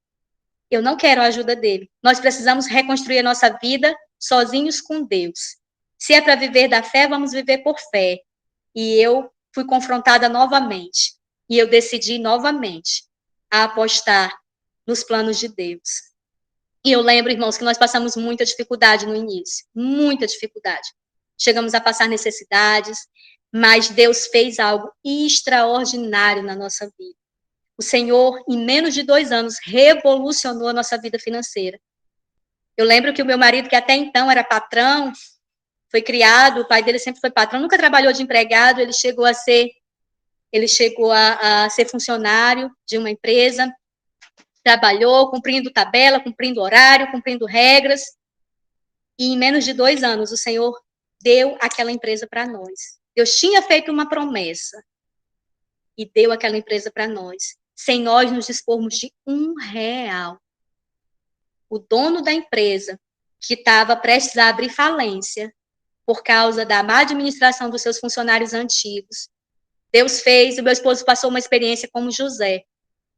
Eu não quero a ajuda dele. Nós precisamos reconstruir a nossa vida sozinhos com Deus. Se é para viver da fé, vamos viver por fé. E eu fui confrontada novamente. E eu decidi novamente a apostar nos planos de Deus. E eu lembro, irmãos, que nós passamos muita dificuldade no início. Muita dificuldade. Chegamos a passar necessidades, mas Deus fez algo extraordinário na nossa vida. O Senhor, em menos de 2 anos, revolucionou a nossa vida financeira. Eu lembro que o meu marido, que até então era patrão, foi criado, o pai dele sempre foi patrão, nunca trabalhou de empregado, ele chegou a ser funcionário de uma empresa, trabalhou cumprindo tabela, cumprindo horário, cumprindo regras, e em menos de 2 anos o Senhor deu aquela empresa para nós. Deus tinha feito uma promessa e deu aquela empresa para nós, sem nós nos dispormos de R$1. O dono da empresa, que estava prestes a abrir falência, por causa da má administração dos seus funcionários antigos, Deus fez, o meu esposo passou uma experiência como José.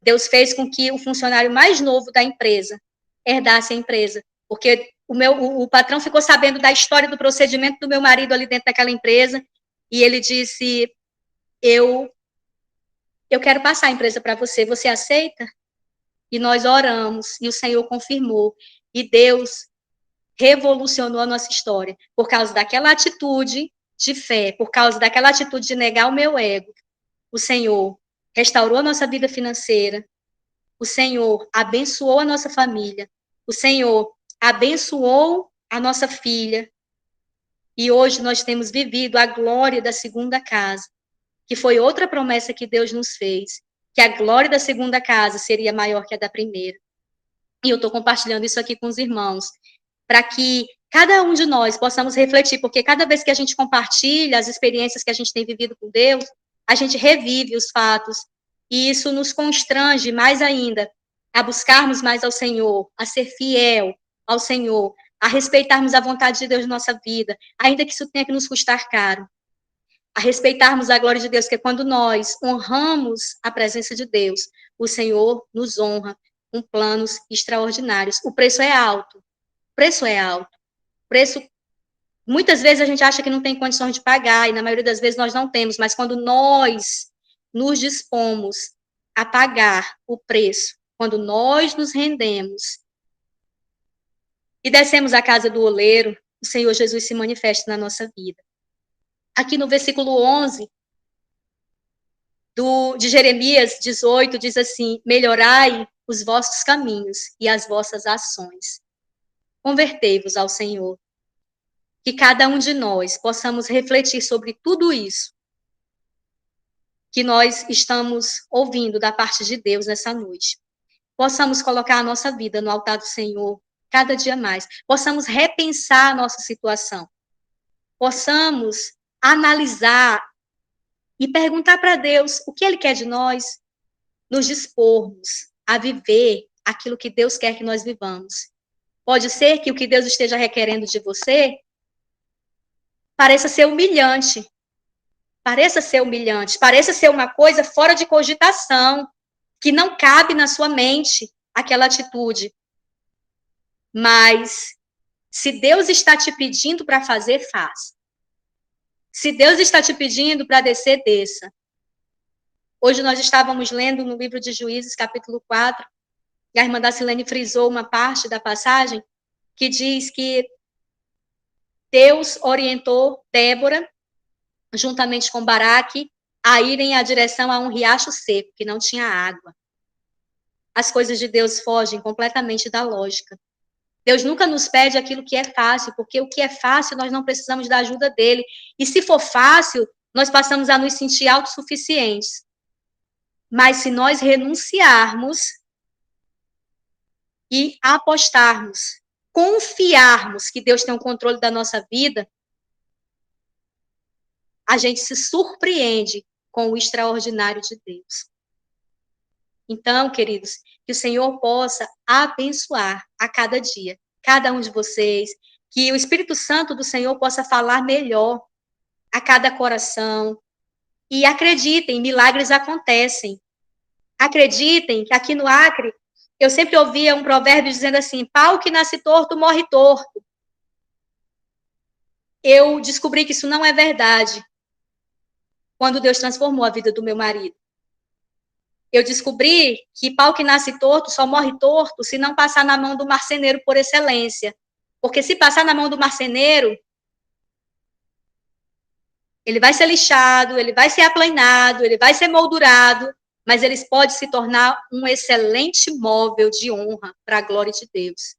Deus fez com que o funcionário mais novo da empresa herdasse a empresa, porque o patrão ficou sabendo da história do procedimento do meu marido ali dentro daquela empresa, e ele disse, eu quero passar a empresa para você, você aceita? E nós oramos, e o Senhor confirmou, e Deus revolucionou a nossa história, por causa daquela atitude de fé, por causa daquela atitude de negar o meu ego. O Senhor restaurou a nossa vida financeira, o Senhor abençoou a nossa família, o Senhor abençoou a nossa filha, e hoje nós temos vivido a glória da segunda casa, que foi outra promessa que Deus nos fez, que a glória da segunda casa seria maior que a da primeira. E eu estou compartilhando isso aqui com os irmãos, para que cada um de nós possamos refletir, porque cada vez que a gente compartilha as experiências que a gente tem vivido com Deus, a gente revive os fatos, e isso nos constrange mais ainda a buscarmos mais ao Senhor, a ser fiel ao Senhor, a respeitarmos a vontade de Deus na nossa vida, ainda que isso tenha que nos custar caro, a respeitarmos a glória de Deus, que é quando nós honramos a presença de Deus, o Senhor nos honra com planos extraordinários. O preço é alto, preço, muitas vezes a gente acha que não tem condições de pagar, e na maioria das vezes nós não temos, mas quando nós nos dispomos a pagar o preço, quando nós nos rendemos e descemos à casa do oleiro, o Senhor Jesus se manifesta na nossa vida. Aqui no versículo 11 de Jeremias 18, diz assim, melhorai os vossos caminhos e as vossas ações. Convertei-vos ao Senhor. Que cada um de nós possamos refletir sobre tudo isso que nós estamos ouvindo da parte de Deus nessa noite. Possamos colocar a nossa vida no altar do Senhor cada dia mais. Possamos repensar a nossa situação. Possamos analisar e perguntar para Deus o que Ele quer de nós, nos dispormos a viver aquilo que Deus quer que nós vivamos. Pode ser que o que Deus esteja requerendo de você pareça ser humilhante, pareça ser uma coisa fora de cogitação, que não cabe na sua mente aquela atitude. Mas, se Deus está te pedindo para fazer, faça. Se Deus está te pedindo para descer, desça. Hoje nós estávamos lendo no livro de Juízes, capítulo 4, e a irmã Dacilene frisou uma parte da passagem que diz que Deus orientou Débora, juntamente com Baraque, a irem à direção a um riacho seco, que não tinha água. As coisas de Deus fogem completamente da lógica. Deus nunca nos pede aquilo que é fácil, porque o que é fácil nós não precisamos da ajuda dele. E se for fácil, nós passamos a nos sentir autossuficientes. Mas se nós renunciarmos e apostarmos, confiarmos que Deus tem o controle da nossa vida, a gente se surpreende com o extraordinário de Deus. Então, queridos, que o Senhor possa abençoar a cada dia, cada um de vocês, que o Espírito Santo do Senhor possa falar melhor a cada coração. E acreditem, milagres acontecem. Acreditem que aqui no Acre, eu sempre ouvia um provérbio dizendo assim, pau que nasce torto, morre torto. Eu descobri que isso não é verdade quando Deus transformou a vida do meu marido. Eu descobri que pau que nasce torto só morre torto se não passar na mão do marceneiro por excelência. Porque se passar na mão do marceneiro, ele vai ser lixado, ele vai ser aplanado, ele vai ser moldurado, mas ele pode se tornar um excelente móvel de honra para a glória de Deus.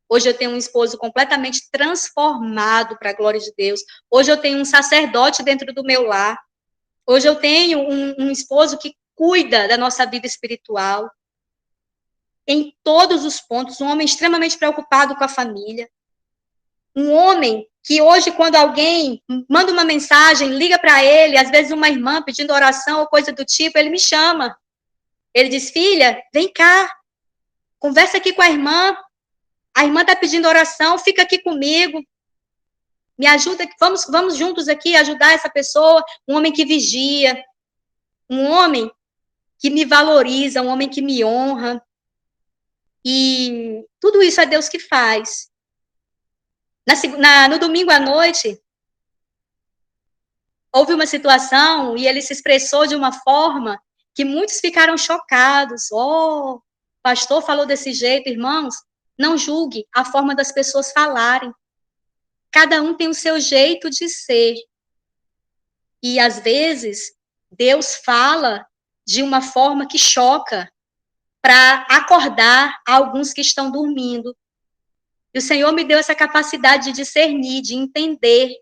Hoje eu tenho um esposo completamente transformado para a glória de Deus. Hoje eu tenho um sacerdote dentro do meu lar. Hoje eu tenho um esposo que cuida da nossa vida espiritual. Em todos os pontos, um homem extremamente preocupado com a família. Um homem que hoje, quando alguém manda uma mensagem, liga para ele, às vezes uma irmã pedindo oração ou coisa do tipo, ele me chama. Ele diz, filha, vem cá, conversa aqui com a irmã está pedindo oração, fica aqui comigo, me ajuda, vamos juntos aqui ajudar essa pessoa. Um homem que vigia, um homem que me valoriza, um homem que me honra. E tudo isso é Deus que faz. No domingo à noite, houve uma situação e ele se expressou de uma forma que muitos ficaram chocados. Oh, o pastor falou desse jeito, irmãos. Não julgue a forma das pessoas falarem. Cada um tem o seu jeito de ser. E, às vezes, Deus fala de uma forma que choca para acordar alguns que estão dormindo. E o Senhor me deu essa capacidade de discernir, de entender.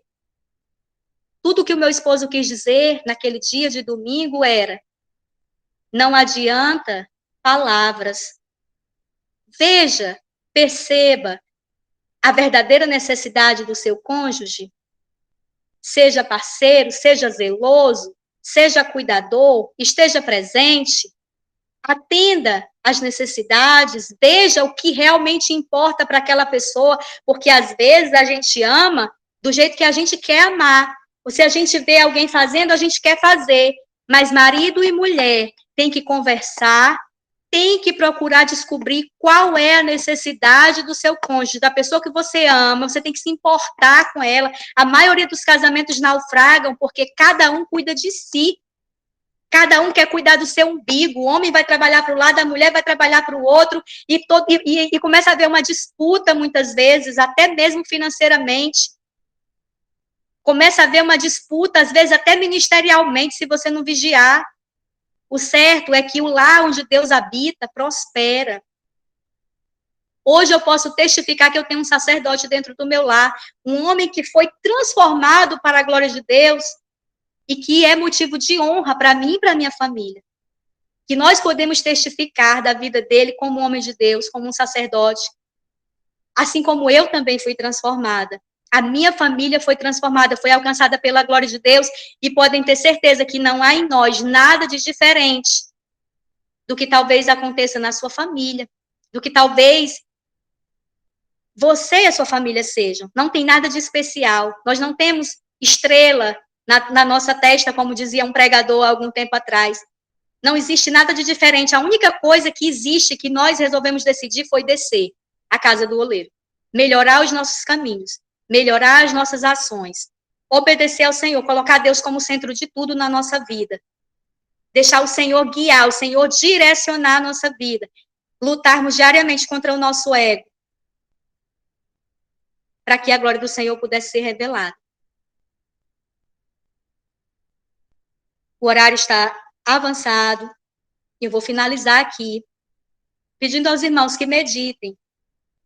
Tudo que o meu esposo quis dizer naquele dia de domingo era: não adianta palavras. Veja, perceba a verdadeira necessidade do seu cônjuge. Seja parceiro, seja zeloso, seja cuidador, esteja presente. Atenda às necessidades, veja o que realmente importa para aquela pessoa, porque às vezes a gente ama do jeito que a gente quer amar. Ou se a gente vê alguém fazendo, a gente quer fazer. Mas marido e mulher têm que conversar, têm que procurar descobrir qual é a necessidade do seu cônjuge, da pessoa que você ama, você tem que se importar com ela. A maioria dos casamentos naufragam porque cada um cuida de si. Cada um quer cuidar do seu umbigo, o homem vai trabalhar para um lado, a mulher vai trabalhar para o outro, e começa a haver uma disputa, muitas vezes, até mesmo financeiramente. Começa a haver uma disputa, às vezes até ministerialmente, se você não vigiar. O certo é que o lar onde Deus habita prospera. Hoje eu posso testificar que eu tenho um sacerdote dentro do meu lar, um homem que foi transformado para a glória de Deus, e que é motivo de honra para mim e para minha família. Que nós podemos testificar da vida dele como homem de Deus, como um sacerdote. Assim como eu também fui transformada. A minha família foi transformada, foi alcançada pela glória de Deus, e podem ter certeza que não há em nós nada de diferente do que talvez aconteça na sua família, do que talvez você e a sua família sejam. Não tem nada de especial. Nós não temos estrela na nossa testa, como dizia um pregador há algum tempo atrás. Não existe nada de diferente. A única coisa que existe, que nós resolvemos decidir, foi descer a casa do oleiro. Melhorar os nossos caminhos. Melhorar as nossas ações. Obedecer ao Senhor. Colocar Deus como centro de tudo na nossa vida. Deixar o Senhor guiar, o Senhor direcionar a nossa vida. Lutarmos diariamente contra o nosso ego. Para que a glória do Senhor pudesse ser revelada. O horário está avançado. Eu vou finalizar aqui, pedindo aos irmãos que meditem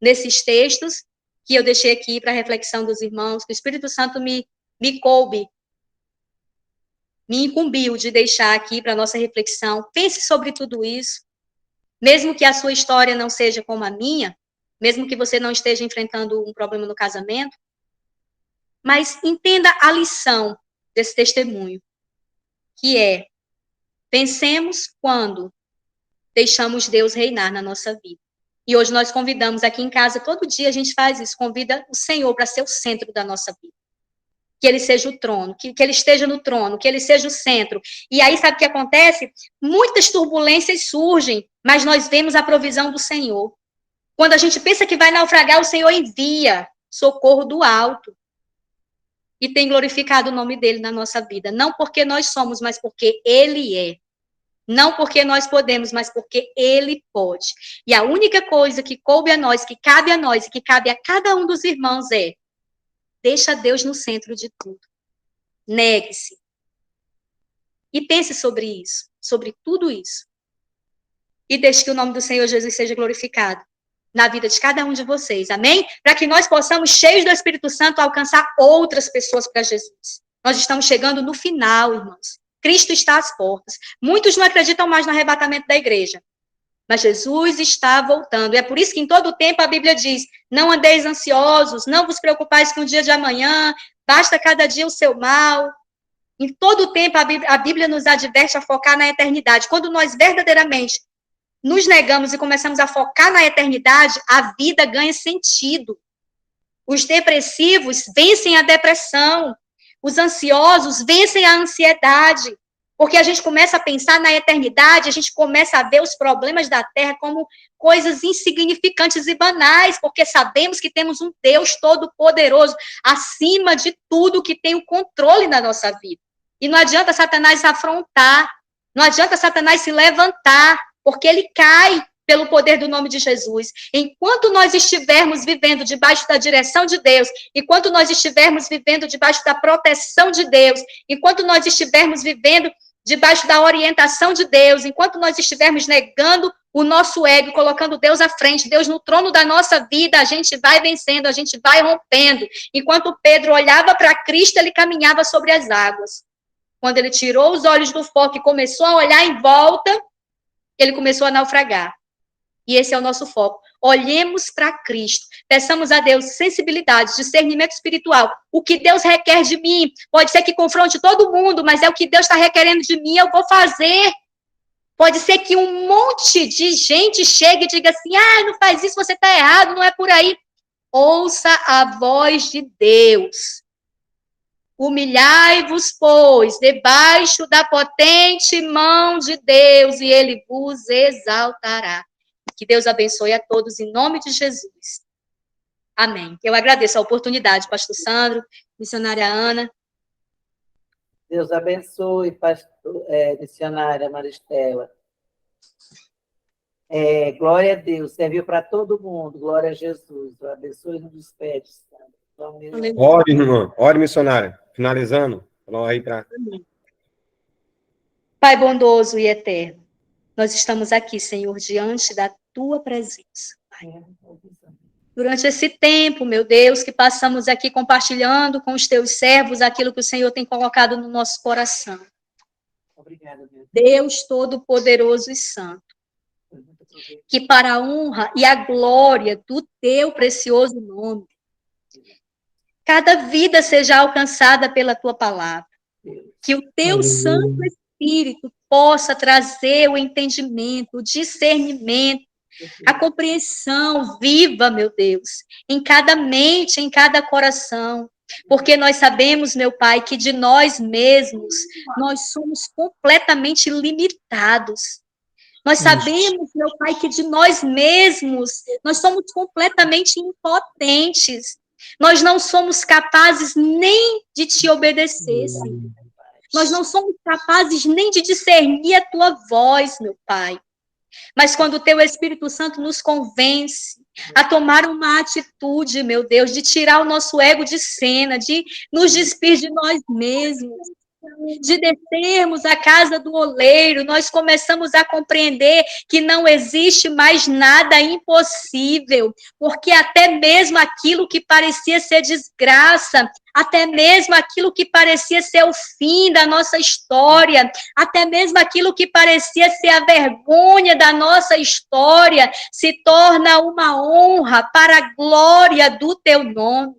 nesses textos que eu deixei aqui para a reflexão dos irmãos, que o Espírito Santo me coube, me incumbiu de deixar aqui para a nossa reflexão. Pense sobre tudo isso, mesmo que a sua história não seja como a minha, mesmo que você não esteja enfrentando um problema no casamento, mas entenda a lição desse testemunho, que é: vencemos quando deixamos Deus reinar na nossa vida. E hoje nós convidamos aqui em casa, todo dia a gente faz isso, convida o Senhor para ser o centro da nossa vida. Que ele seja o trono, que ele esteja no trono, que ele seja o centro. E aí, sabe o que acontece? Muitas turbulências surgem, mas nós vemos a provisão do Senhor. Quando a gente pensa que vai naufragar, o Senhor envia socorro do alto. E tem glorificado o nome dele na nossa vida. Não porque nós somos, mas porque ele é. Não porque nós podemos, mas porque ele pode. E a única coisa que coube a nós, que cabe a nós e que cabe a cada um dos irmãos é: deixa Deus no centro de tudo. Negue-se. E pense sobre isso, sobre tudo isso. E deixe que o nome do Senhor Jesus seja glorificado na vida de cada um de vocês, amém? Para que nós possamos, cheios do Espírito Santo, alcançar outras pessoas para Jesus. Nós estamos chegando no final, irmãos. Cristo está às portas. Muitos não acreditam mais no arrebatamento da igreja, mas Jesus está voltando. É por isso que em todo o tempo a Bíblia diz, não andeis ansiosos, não vos preocupais com o dia de amanhã, basta cada dia o seu mal. Em todo o tempo a Bíblia nos adverte a focar na eternidade. Quando nós verdadeiramente nos negamos e começamos a focar na eternidade, a vida ganha sentido. Os depressivos vencem a depressão. Os ansiosos vencem a ansiedade. Porque a gente começa a pensar na eternidade, a gente começa a ver os problemas da terra como coisas insignificantes e banais, porque sabemos que temos um Deus todo-poderoso, acima de tudo, que tem o controle na nossa vida. E não adianta Satanás afrontar, não adianta Satanás se levantar, porque ele cai pelo poder do nome de Jesus. Enquanto nós estivermos vivendo debaixo da direção de Deus, enquanto nós estivermos vivendo debaixo da proteção de Deus, enquanto nós estivermos vivendo debaixo da orientação de Deus, enquanto nós estivermos negando o nosso ego, colocando Deus à frente, Deus no trono da nossa vida, a gente vai vencendo, a gente vai rompendo. Enquanto Pedro olhava para Cristo, ele caminhava sobre as águas. Quando ele tirou os olhos do foco e começou a olhar em volta, ele começou a naufragar. E esse é o nosso foco. Olhemos para Cristo. Peçamos a Deus sensibilidade, discernimento espiritual. O que Deus requer de mim, pode ser que confronte todo mundo, mas é o que Deus está requerendo de mim, eu vou fazer. Pode ser que um monte de gente chegue e diga assim, não faz isso, você está errado, não é por aí. Ouça a voz de Deus. Humilhai-vos, pois, debaixo da potente mão de Deus, e ele vos exaltará. Que Deus abençoe a todos, em nome de Jesus. Amém. Eu agradeço a oportunidade, pastor Sandro, missionária Ana. Deus abençoe, missionária Maristela. Glória a Deus, serviu para todo mundo, glória a Jesus. Deus abençoe e nos despede, Sandro. Ore, irmã. Ore, missionária. Finalizando. Aí pra... Pai bondoso e eterno, nós estamos aqui, Senhor, diante da tua presença. Pai. Durante esse tempo, meu Deus, que passamos aqui compartilhando com os teus servos aquilo que o Senhor tem colocado no nosso coração. Obrigada, meu Deus Todo-Poderoso e Santo, que para a honra e a glória do teu precioso nome, cada vida seja alcançada pela tua palavra. Que o teu Santo Espírito possa trazer o entendimento, o discernimento, a compreensão viva, meu Deus, em cada mente, em cada coração. Porque nós sabemos, meu Pai, que de nós mesmos, nós somos completamente limitados. Nós sabemos, meu Pai, que de nós mesmos, nós somos completamente impotentes. Nós não somos capazes nem de te obedecer, Senhor. Nós não somos capazes nem de discernir a tua voz, meu Pai. Mas quando o teu Espírito Santo nos convence a tomar uma atitude, meu Deus, de tirar o nosso ego de cena, de nos despir de nós mesmos, de descermos à casa do oleiro, nós começamos a compreender que não existe mais nada impossível, porque até mesmo aquilo que parecia ser desgraça, até mesmo aquilo que parecia ser o fim da nossa história, até mesmo aquilo que parecia ser a vergonha da nossa história, se torna uma honra para a glória do teu nome.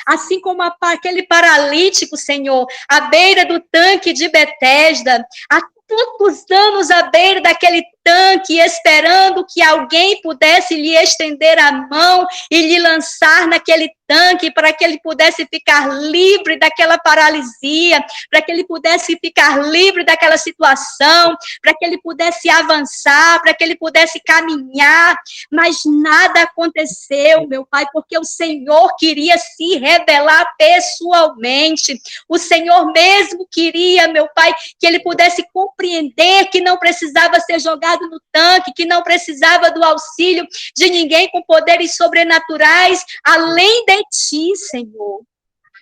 Assim como aquele paralítico, Senhor, à beira do tanque de Betesda, há tantos anos à beira daquele tanque, esperando que alguém pudesse lhe estender a mão e lhe lançar naquele tanque, para que ele pudesse ficar livre daquela paralisia, para que ele pudesse ficar livre daquela situação, para que ele pudesse avançar, para que ele pudesse caminhar, mas nada aconteceu, meu Pai, porque o Senhor queria se revelar pessoalmente, o Senhor mesmo queria, meu Pai, que ele pudesse compreender que não precisava ser jogado no tanque, que não precisava do auxílio de ninguém com poderes sobrenaturais, além de ti, Senhor.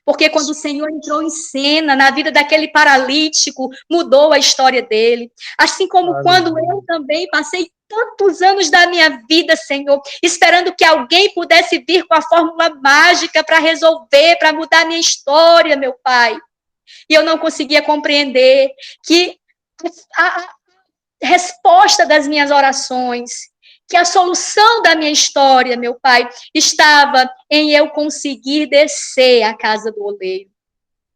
Porque quando o Senhor entrou em cena na vida daquele paralítico, mudou a história dele. Assim como quando eu também passei tantos anos da minha vida, Senhor, esperando que alguém pudesse vir com a fórmula mágica para resolver, para mudar a minha história, meu Pai. E eu não conseguia compreender que a resposta das minhas orações, que a solução da minha história, meu Pai, estava em eu conseguir descer à casa do oleiro.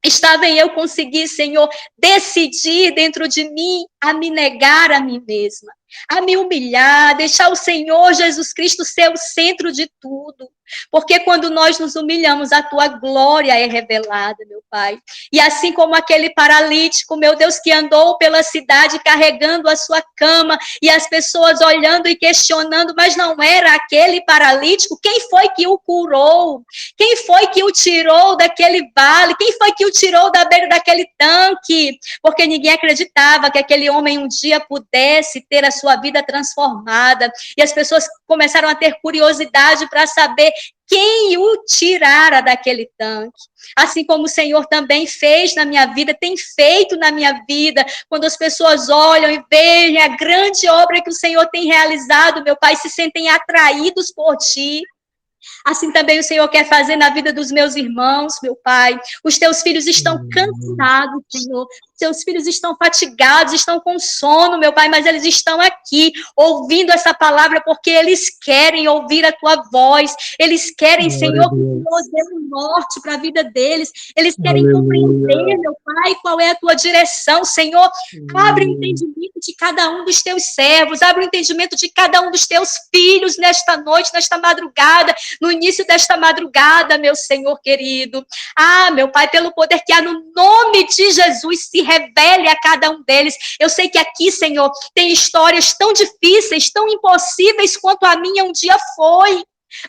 Estava em eu conseguir, Senhor, decidir dentro de mim a me negar a mim mesma, a me humilhar, deixar o Senhor Jesus Cristo ser o centro de tudo. Porque quando nós nos humilhamos, a tua glória é revelada, meu Pai. E assim como aquele paralítico, meu Deus, que andou pela cidade carregando a sua cama e as pessoas olhando e questionando, mas não era aquele paralítico. Quem foi que o curou? Quem foi que o tirou daquele vale? Quem foi que o tirou da beira daquele tanque? Porque ninguém acreditava que aquele homem um dia pudesse ter a sua vida transformada. E as pessoas começaram a ter curiosidade para saber quem o tirara daquele tanque. Assim como o Senhor também fez na minha vida, tem feito na minha vida, quando as pessoas olham e veem a grande obra que o Senhor tem realizado, meu Pai, se sentem atraídos por ti. Assim também o Senhor quer fazer na vida dos meus irmãos, meu Pai. Os teus filhos estão cansados, Senhor. Seus filhos estão fatigados, estão com sono, meu Pai, mas eles estão aqui ouvindo essa palavra porque eles querem ouvir a tua voz. Eles querem, Senhor, que o Senhor dê um norte para a vida deles. Eles querem compreender, meu Pai, qual é a tua direção, Senhor. Abre o entendimento de cada um dos teus servos, abre o entendimento de cada um dos teus filhos nesta noite, nesta madrugada, no início desta madrugada, meu Senhor querido. Ah, meu Pai, pelo poder que há no nome de Jesus, se revele a cada um deles. Eu sei que aqui, Senhor, tem histórias tão difíceis, tão impossíveis quanto a minha um dia foi.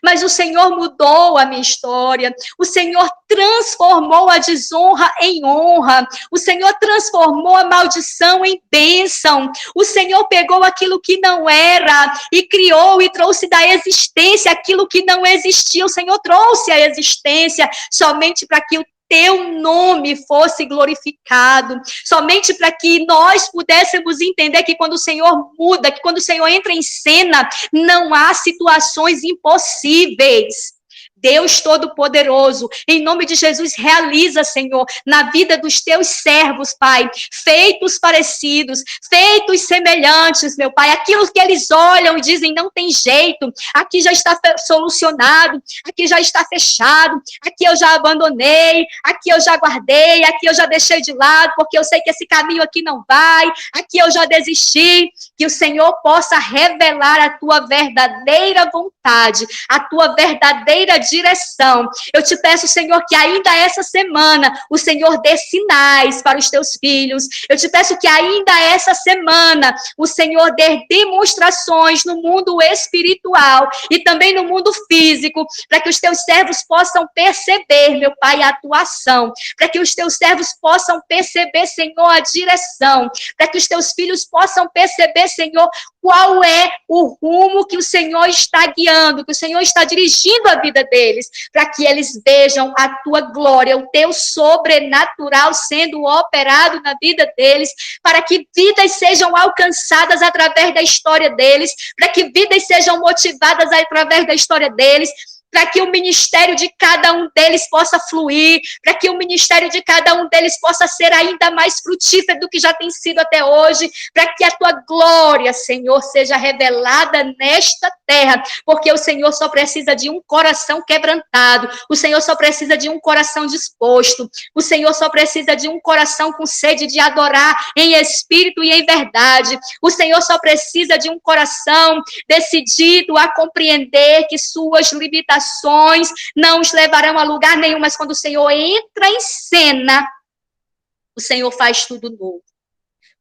Mas o Senhor mudou a minha história. O Senhor transformou a desonra em honra. O Senhor transformou a maldição em bênção. O Senhor pegou aquilo que não era e criou e trouxe da existência aquilo que não existia. O Senhor trouxe a existência somente para que o teu nome fosse glorificado, somente para que nós pudéssemos entender que quando o Senhor muda, que quando o Senhor entra em cena, não há situações impossíveis. Deus Todo-Poderoso, em nome de Jesus, realiza, Senhor, na vida dos teus servos, Pai, feitos parecidos, feitos semelhantes, meu Pai, aquilo que eles olham e dizem, não tem jeito, aqui já está solucionado, aqui já está fechado, aqui eu já abandonei, aqui eu já guardei, aqui eu já deixei de lado, porque eu sei que esse caminho aqui não vai, aqui eu já desisti, que o Senhor possa revelar a tua verdadeira vontade, a tua verdadeira direção. Eu te peço, Senhor, que ainda essa semana o Senhor dê sinais para os teus filhos. Eu te peço que ainda essa semana o Senhor dê demonstrações no mundo espiritual e também no mundo físico, para que os teus servos possam perceber, meu Pai, a tua ação, para que os teus servos possam perceber, Senhor, a direção, para que os teus filhos possam perceber, Senhor, qual é o rumo que o Senhor está guiando, que o Senhor está dirigindo a vida deles, para que eles vejam a tua glória, o teu sobrenatural sendo operado na vida deles, para que vidas sejam alcançadas através da história deles, para que vidas sejam motivadas através da história deles, para que o ministério de cada um deles possa fluir, para que o ministério de cada um deles possa ser ainda mais frutífero do que já tem sido até hoje, para que a tua glória, Senhor, seja revelada nesta terra, porque o Senhor só precisa de um coração quebrantado, o Senhor só precisa de um coração disposto, o Senhor só precisa de um coração com sede de adorar em espírito e em verdade, o Senhor só precisa de um coração decidido a compreender que suas limitações não os levarão a lugar nenhum, mas quando o Senhor entra em cena, o Senhor faz tudo novo.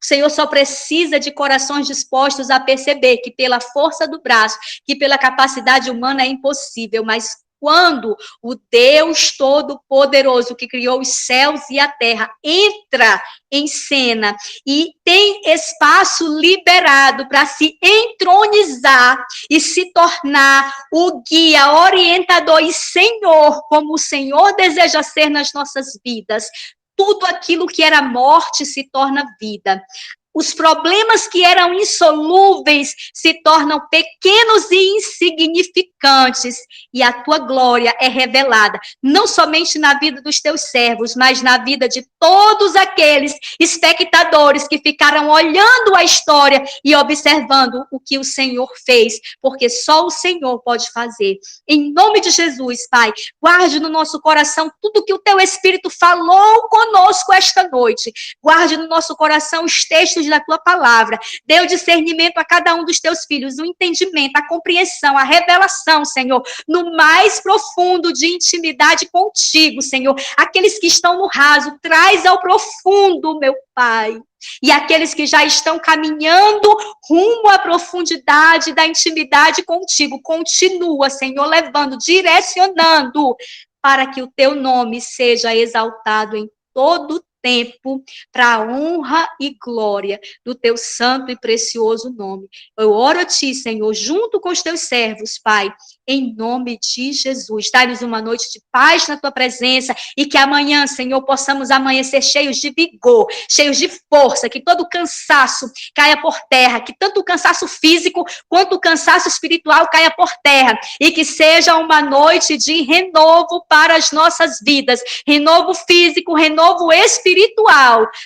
O Senhor só precisa de corações dispostos a perceber que pela força do braço, que pela capacidade humana é impossível, mas quando o Deus Todo-Poderoso, que criou os céus e a terra, entra em cena e tem espaço liberado para se entronizar e se tornar o guia, orientador e Senhor, como o Senhor deseja ser nas nossas vidas, tudo aquilo que era morte se torna vida. Os problemas que eram insolúveis se tornam pequenos e insignificantes, e a tua glória é revelada, não somente na vida dos teus servos, mas na vida de todos aqueles espectadores que ficaram olhando a história e observando o que o Senhor fez, porque só o Senhor pode fazer. Em nome de Jesus, Pai, guarde no nosso coração tudo que o teu Espírito falou conosco esta noite. Guarde no nosso coração os textos da tua palavra. Dê o discernimento a cada um dos teus filhos, o entendimento, a compreensão, a revelação, Senhor, no mais profundo de intimidade contigo, Senhor. Aqueles que estão no raso, traz ao profundo, meu Pai. E aqueles que já estão caminhando rumo à profundidade da intimidade contigo, continua, Senhor, levando, direcionando, para que o teu nome seja exaltado em todo o tempo, para a honra e glória do teu santo e precioso nome. Eu oro a ti, Senhor, junto com os teus servos, Pai, em nome de Jesus. Dá-nos uma noite de paz na tua presença e que amanhã, Senhor, possamos amanhecer cheios de vigor, cheios de força, que todo cansaço caia por terra, que tanto o cansaço físico quanto o cansaço espiritual caia por terra e que seja uma noite de renovo para as nossas vidas, renovo físico, renovo espiritual,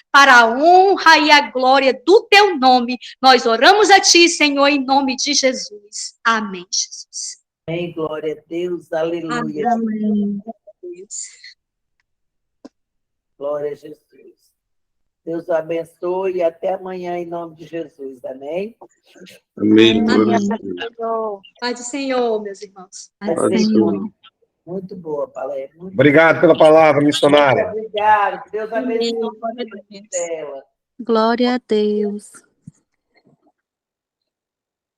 para a honra e a glória do teu nome. Nós oramos a ti, Senhor, em nome de Jesus. Amém, Jesus. Amém, glória a Deus, aleluia. Amém. Glória a Jesus. Deus abençoe e até amanhã em nome de Jesus, amém? Amém. Pai do Senhor, meus irmãos. Pai do Senhor. Muito boa, palestra. Muito Obrigado pela palavra, missionária. obrigado. Deus abençoe dela. Glória a Deus.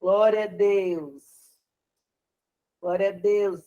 Glória a Deus. Glória a Deus.